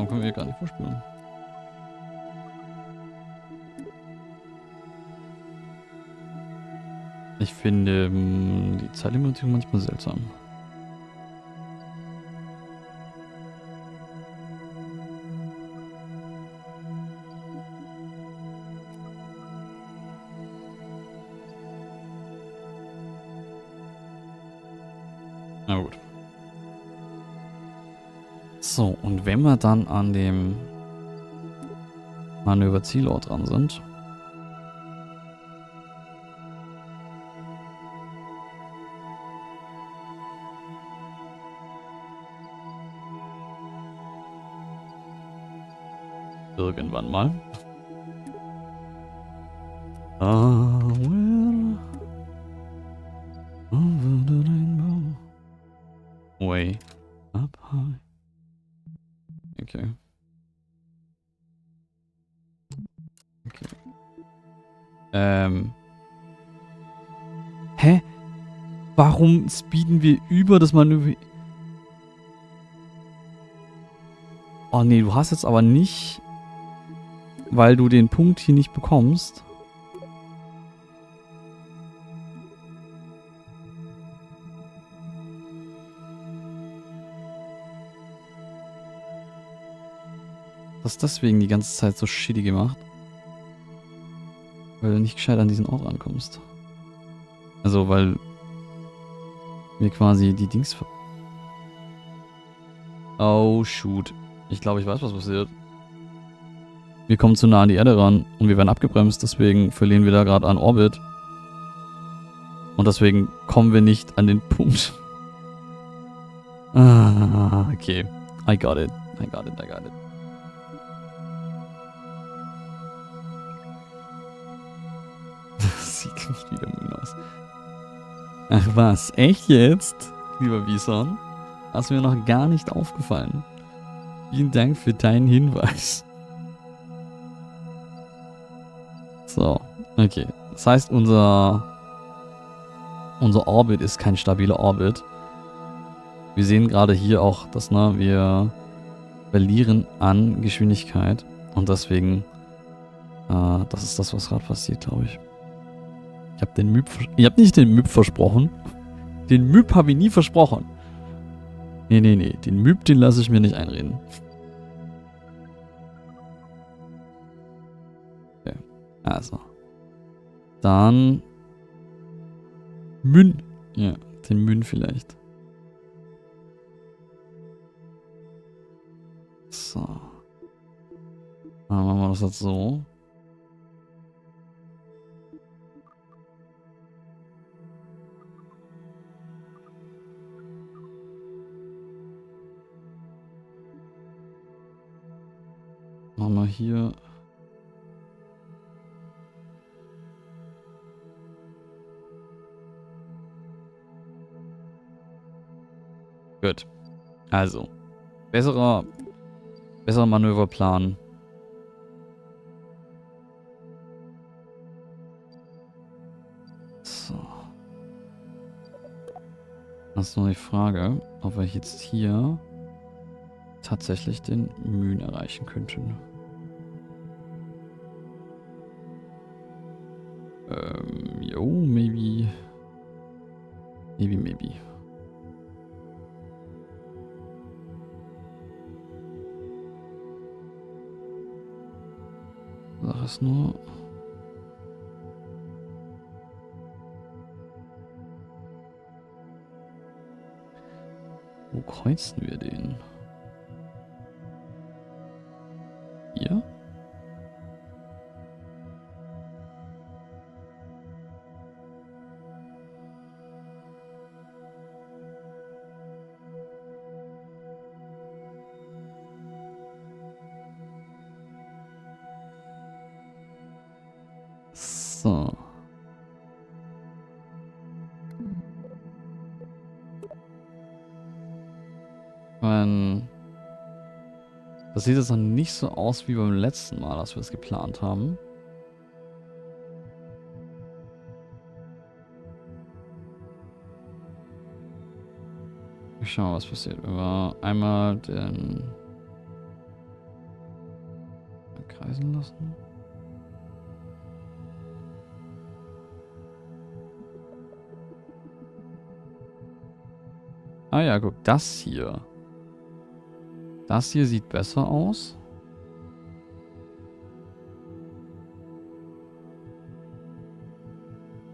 Warum können wir hier gar nicht vorspielen? Ich finde die Zeitlimitierung manchmal seltsam. Na gut. So, und wenn wir dann an dem Manöver-Zielort dran sind. Irgendwann mal. Over the rainbow. Way up high. Okay. Hä? Warum speeden wir über das Manöver? Oh nee, du hast jetzt aber nicht, weil du den Punkt hier nicht bekommst. Das ist deswegen die ganze Zeit so shitty gemacht. Weil du nicht gescheit an diesen Ort rankommst. Also, weil wir quasi die Dings... Oh, shoot. Ich glaube, ich weiß, was passiert. Wir kommen zu nah an die Erde ran und wir werden abgebremst, deswegen verlieren wir da gerade an Orbit. Und deswegen kommen wir nicht an den Punkt. Ah, okay. I got it. I got it. Das sieht nicht wieder müde aus. Ach was, echt jetzt? Lieber Bison? Das ist mir noch gar nicht aufgefallen. Vielen Dank für deinen Hinweis. So, okay. Das heißt, unser Orbit ist kein stabiler Orbit. Wir sehen gerade hier auch, dass wir verlieren an Geschwindigkeit. Und deswegen, das ist das, was gerade passiert, glaube ich. Ich habe den Myp... Ich habe nicht den Myp versprochen. Den Myp habe ich nie versprochen. Nee. Den Myp, den lasse ich mir nicht einreden. Okay. Also. Dann... Mün. Ja, den Mün vielleicht. So. Dann machen wir das jetzt so. Machen wir hier. Gut. Also. Besserer Manöverplan. So. Das ist nur die Frage, ob wir jetzt hier tatsächlich den Mün erreichen könnten. Jo, maybe. Maybe. Sache ist nur... Wo kreuzen wir den? Hier? So. Das sieht jetzt noch nicht so aus wie beim letzten Mal, als wir es geplant haben. Ich schau mal, was passiert. Wenn wir einmal den kreisen lassen. Ah ja, guck, das hier. Das hier sieht besser aus.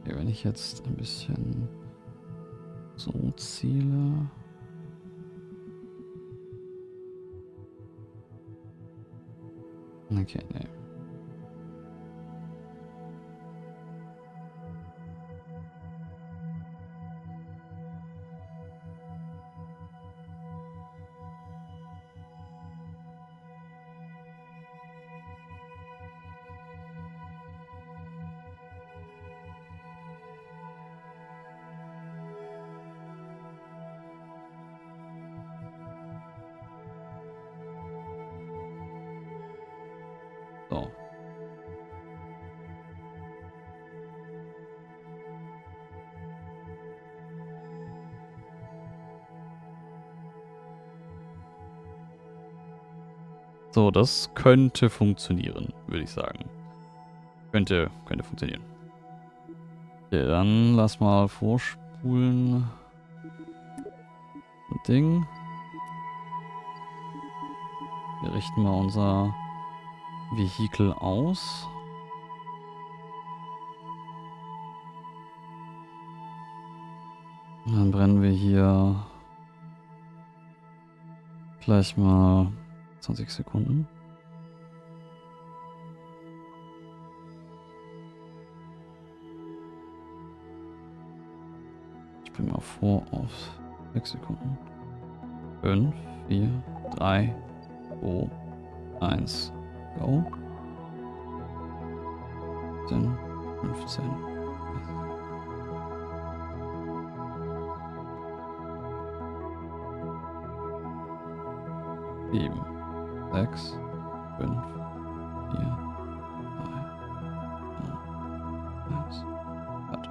Okay, wenn ich jetzt ein bisschen so ziele. Okay, nee. So. So, das könnte funktionieren, würde ich sagen. Könnte funktionieren. Okay, dann lass mal vorspulen. So Ding. Wir richten mal unser Vehikel aus. Und dann brennen wir hier gleich mal 20 Sekunden. Ich bringe mal vor auf 6 Sekunden. 5, 4, 3, 2, 1, go. 10, 15. 7, 6, 5, 4, 3, 2, 1. Warte.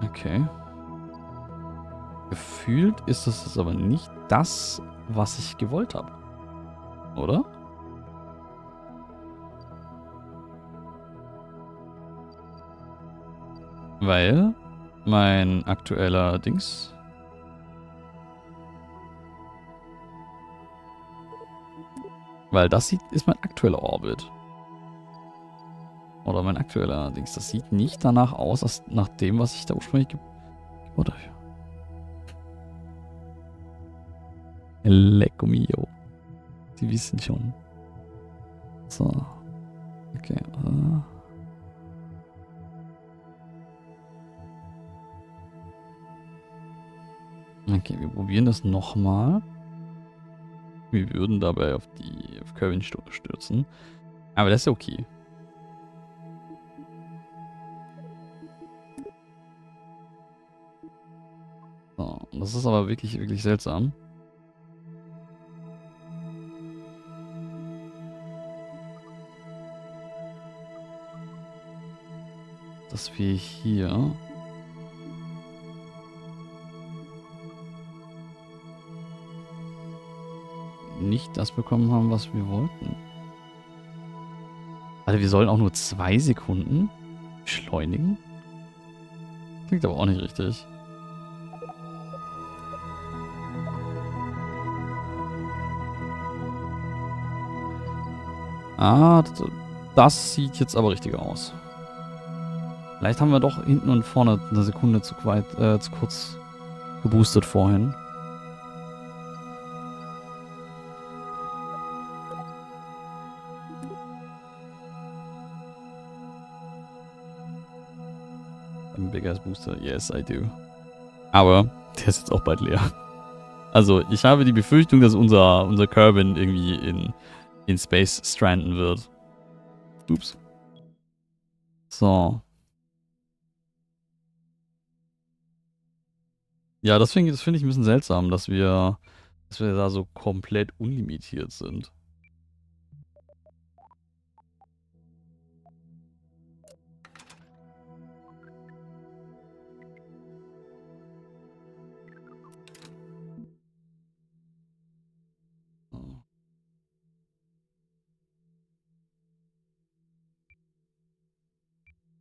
Okay. Gefühlt ist das jetzt aber nicht das, was ich gewollt habe. Oder? Weil mein aktueller Dings... Weil das ist mein aktueller Orbit. Oder mein aktueller Dings. Das sieht nicht danach aus, als nach dem, was ich da ursprünglich gebaut habe. Lecco mio. Die wissen schon. So. Okay. Okay, wir probieren das nochmal. Wir würden dabei auf Kerbal stürzen. Aber das ist ja okay. So, das ist aber wirklich, wirklich seltsam. Dass wir hier nicht das bekommen haben, was wir wollten. Also wir sollen auch nur 2 Sekunden beschleunigen? Klingt aber auch nicht richtig. Ah, das sieht jetzt aber richtig aus. Vielleicht haben wir doch hinten und vorne eine Sekunde zu kurz geboostet vorhin. Ein Big Ass Booster, yes I do. Aber der ist jetzt auch bald leer. Also ich habe die Befürchtung, dass unser Kerbal irgendwie in Space stranden wird. Ups. So. Ja, das finde ich ein bisschen seltsam, dass wir da so komplett unlimitiert sind.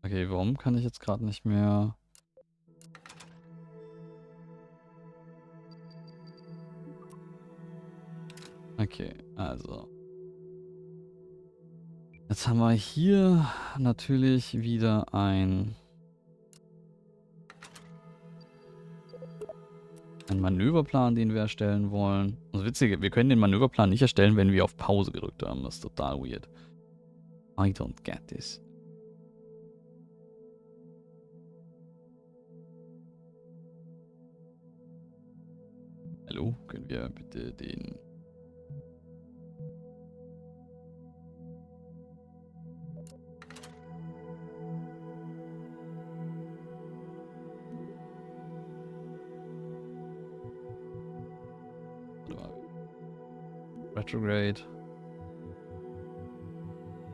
Okay, warum kann ich jetzt gerade nicht mehr... Okay, also. Jetzt haben wir hier natürlich wieder einen Manöverplan, den wir erstellen wollen. Das Witzige, wir können den Manöverplan nicht erstellen, wenn wir auf Pause gedrückt haben. Das ist total weird. I don't get this. Hallo, können wir bitte den... Warte mal. Retrograde.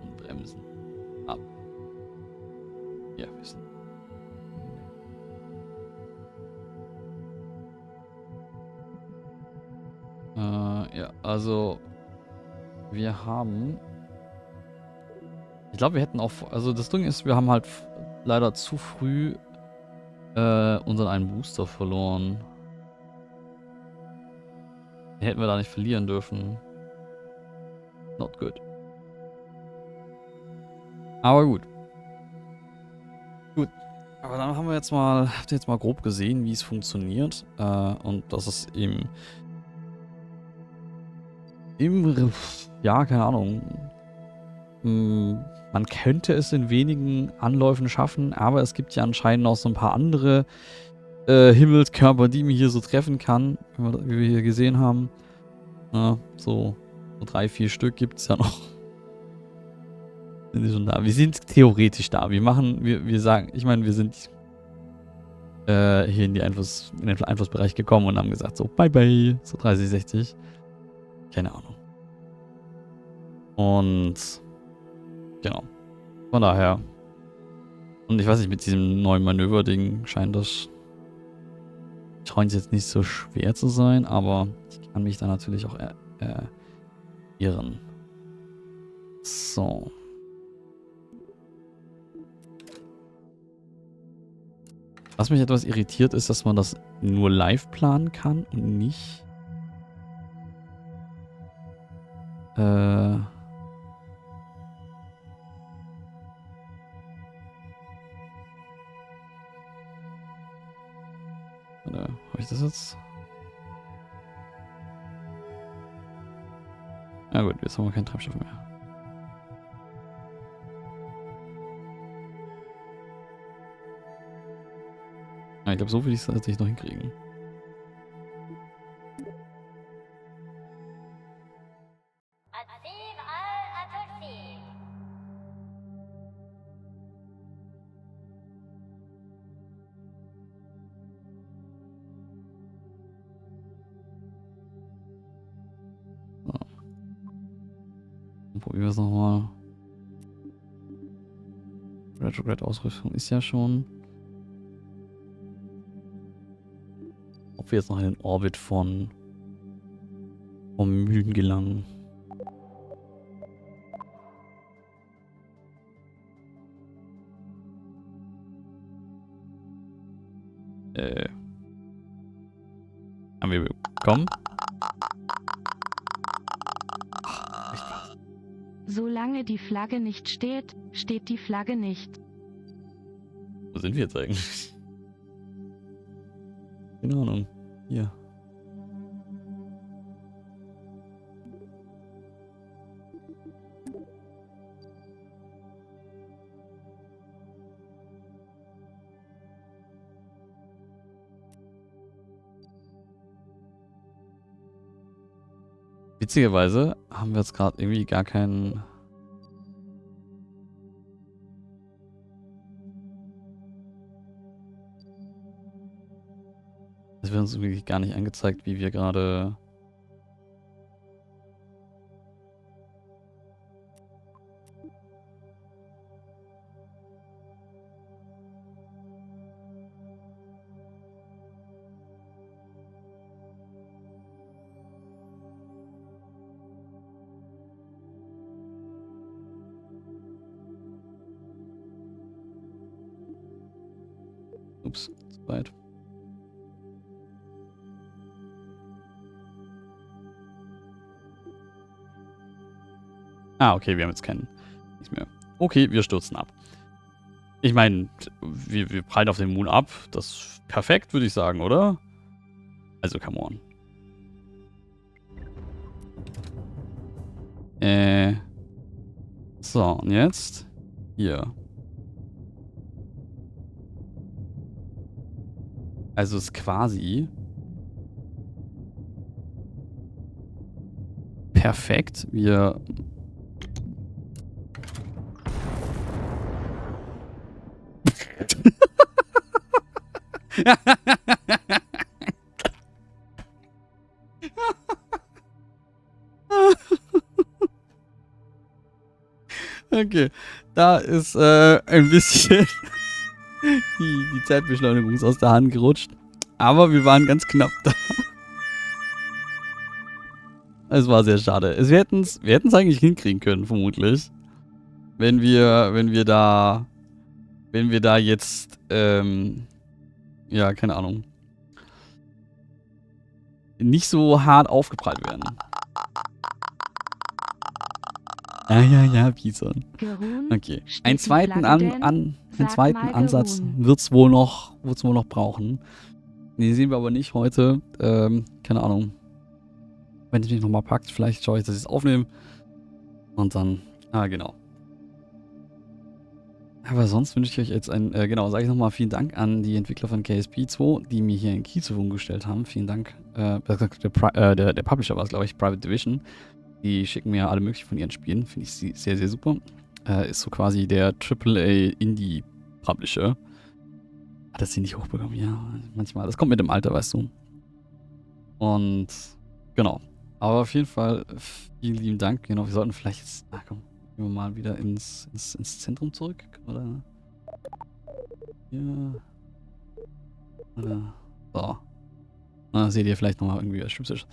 Und bremsen. Ab. Ja, wissen. Ja, also wir haben... Ich glaube, wir hätten auch... Also das Ding ist, wir haben halt leider zu früh unseren einen Booster verloren. Den hätten wir da nicht verlieren dürfen. Not good. Aber gut. Gut. Aber dann haben wir jetzt mal... Habt ihr jetzt mal grob gesehen, wie es funktioniert. Und dass es eben... Ja, keine Ahnung. Man könnte es in wenigen Anläufen schaffen, aber es gibt ja anscheinend noch so ein paar andere Himmelskörper, die man hier so treffen kann, wie wir hier gesehen haben. Ja, so 3, 4 Stück gibt es ja noch. Sind die schon da? Wir sind theoretisch da. Wir sagen, ich meine, wir sind hier in den Einflussbereich gekommen und haben gesagt, so bye bye, so 30, 60. Keine Ahnung. Und genau. Von daher. Und ich weiß nicht, mit diesem neuen Manöver-Ding scheint es jetzt nicht so schwer zu sein, aber ich kann mich da natürlich auch irren. So. Was mich etwas irritiert, ist, dass man das nur live planen kann und nicht habe ich das jetzt? Ja gut, jetzt haben wir keinen Treibstoff mehr. Ja, ich glaube, so will ich es tatsächlich noch hinkriegen. So. Dann probieren wir es nochmal. Retrograde-Ausrüstung ist ja schon. Ob wir jetzt noch in den Orbit vom Müden gelangen. Haben wir bekommen? Solange die Flagge nicht steht, steht die Flagge nicht. Wo sind wir jetzt eigentlich? Keine Ahnung. Hier. Witzigerweise haben wir jetzt gerade irgendwie gar keinen... Es wird uns wirklich gar nicht angezeigt, wie wir gerade... Ups, zu weit. Ah, okay, wir haben jetzt keinen. Nichts mehr. Okay, wir stürzen ab. Ich meine, wir prallen auf den Moon ab. Das ist perfekt, würde ich sagen, oder? Also, come on. So, und jetzt? Hier. Also ist quasi perfekt. Wir okay, da ist ein bisschen die Zeitbeschleunigung ist aus der Hand gerutscht. Aber wir waren ganz knapp da. Es war sehr schade. Wir hätten es eigentlich hinkriegen können, vermutlich. Wenn wir da jetzt, ja, keine Ahnung, nicht so hart aufgeprallt werden. Ja, Bison. Okay. Einen zweiten Ansatz wird's wohl noch brauchen. Den sehen wir aber nicht heute. Keine Ahnung. Wenn es mich nochmal packt, vielleicht schaue ich, dass ich es aufnehme. Und dann, genau. Aber sonst wünsche ich euch jetzt genau, sage ich nochmal vielen Dank an die Entwickler von KSP2, die mir hier einen Key zur Verfügung gestellt haben. Vielen Dank. Der Publisher war es, glaube ich, Private Division. Die schicken mir alle möglichen von ihren Spielen. Finde ich sehr, sehr super. Ist so quasi der AAA Indie Publisher. Hat das sie nicht hochbekommen? Ja, manchmal. Das kommt mit dem Alter, weißt du. Und genau. Aber auf jeden Fall vielen lieben Dank. Genau, wir sollten vielleicht jetzt, komm, gehen wir mal wieder ins Zentrum zurück. Oder? Hier. Oder? So. Na, seht ihr vielleicht nochmal irgendwie was Schubsisch.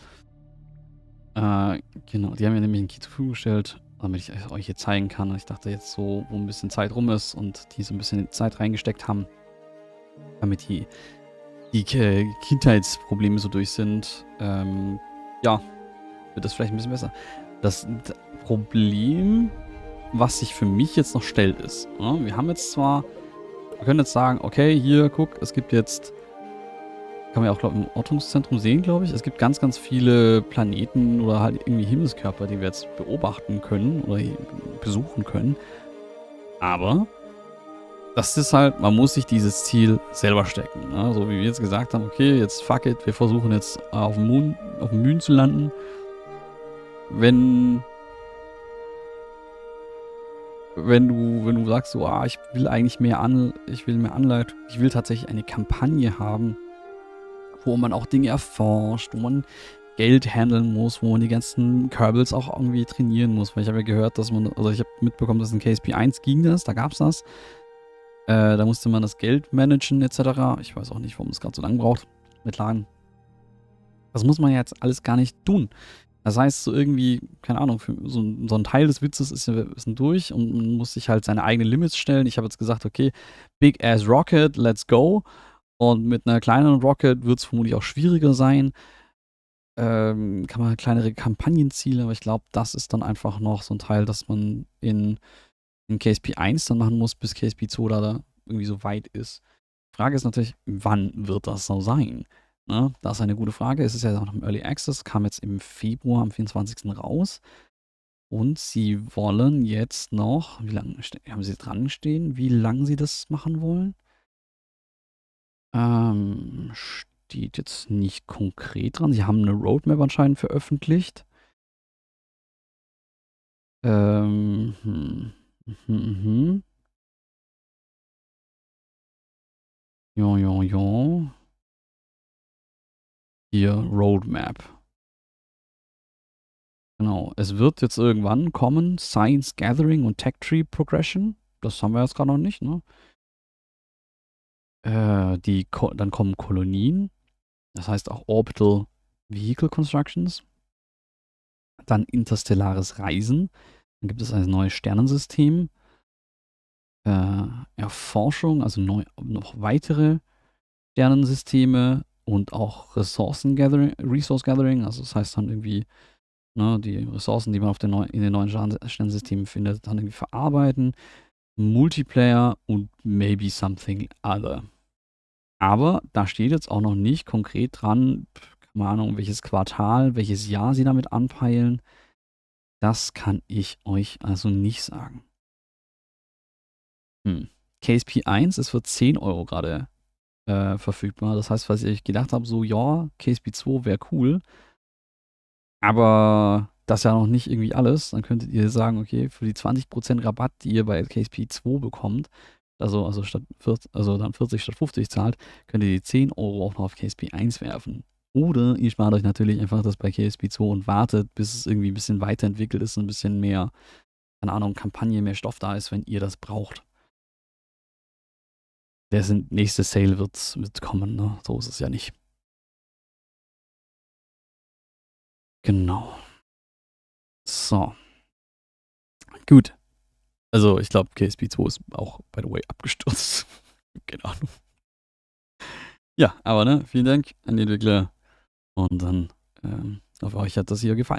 Genau, die haben mir nämlich einen Key zur Verfügung gestellt, damit ich euch hier zeigen kann. Und ich dachte jetzt so, wo ein bisschen Zeit rum ist und die so ein bisschen Zeit reingesteckt haben, damit die Kindheitsprobleme so durch sind, ja, wird das vielleicht ein bisschen besser. Das Problem, was sich für mich jetzt noch stellt, ist, wir haben jetzt zwar, wir können jetzt sagen, okay, hier, guck, es gibt jetzt, kann man ja auch, glaube ich, im Ortungszentrum sehen, glaube ich. Es gibt ganz, ganz viele Planeten oder halt irgendwie Himmelskörper, die wir jetzt beobachten können oder besuchen können. Aber das ist halt, man muss sich dieses Ziel selber stecken. Ne? So wie wir jetzt gesagt haben, okay, jetzt fuck it, wir versuchen jetzt auf dem Mond zu landen. Wenn du sagst so, ich will eigentlich mehr Anleitung, ich will tatsächlich eine Kampagne haben, wo man auch Dinge erforscht, wo man Geld handeln muss, wo man die ganzen Kerbals auch irgendwie trainieren muss. Weil ich habe ja gehört, dass ich habe mitbekommen, dass in KSP 1 ging das, da gab es das. Da musste man das Geld managen etc. Ich weiß auch nicht, warum es gerade so lange braucht mit Laden. Das muss man ja jetzt alles gar nicht tun. Das heißt, so irgendwie, keine Ahnung, für so ein Teil des Witzes ist durch und man muss sich halt seine eigenen Limits stellen. Ich habe jetzt gesagt, okay, Big Ass Rocket, let's go. Und mit einer kleineren Rocket wird es vermutlich auch schwieriger sein. Kann man kleinere Kampagnenziele, aber ich glaube, das ist dann einfach noch so ein Teil, das man in KSP 1 dann machen muss, bis KSP 2 da irgendwie so weit ist. Die Frage ist natürlich, wann wird das so sein? Ne? Das ist eine gute Frage. Es ist ja noch im Early Access, kam jetzt im Februar, am 24. raus. Und sie wollen jetzt noch, wie lange haben sie dran stehen, wie lange sie das machen wollen? Steht jetzt nicht konkret dran. Sie haben eine Roadmap anscheinend veröffentlicht. Ja. Hier, Roadmap. Genau. Es wird jetzt irgendwann kommen, Science Gathering und Tech Tree Progression. Das haben wir jetzt gerade noch nicht, ne? Dann kommen Kolonien. Das heißt auch Orbital Vehicle Constructions. Dann interstellares Reisen. Dann gibt es ein neues Sternensystem. Erforschung, also noch weitere Sternensysteme und auch Resource Gathering. Also das heißt dann irgendwie, ne, die Ressourcen, die man in den neuen Sternensystemen findet, dann irgendwie verarbeiten. Multiplayer und maybe something other. Aber da steht jetzt auch noch nicht konkret dran, keine Ahnung, welches Quartal, welches Jahr sie damit anpeilen. Das kann ich euch also nicht sagen. KSP 1 ist für 10 Euro gerade verfügbar. Das heißt, was ich gedacht habe, so, ja, KSP 2 wäre cool, aber das ist ja noch nicht irgendwie alles. Dann könntet ihr sagen, okay, für die 20% Rabatt, die ihr bei KSP 2 bekommt, also dann 40 statt 50 zahlt, könnt ihr die 10 Euro auch noch auf KSP 1 werfen. Oder ihr spart euch natürlich einfach das bei KSP 2 und wartet, bis es irgendwie ein bisschen weiterentwickelt ist, ein bisschen mehr, keine Ahnung, Kampagne, mehr Stoff da ist, wenn ihr das braucht. Der nächste Sale wird kommen, ne? So ist es ja nicht. Genau. So. Gut. Also, ich glaube, KSP 2 ist auch, by the way, abgestürzt. Keine Ahnung. Ja, aber ne, vielen Dank an die Entwickler. Und dann hoffe, euch hat das hier gefallen.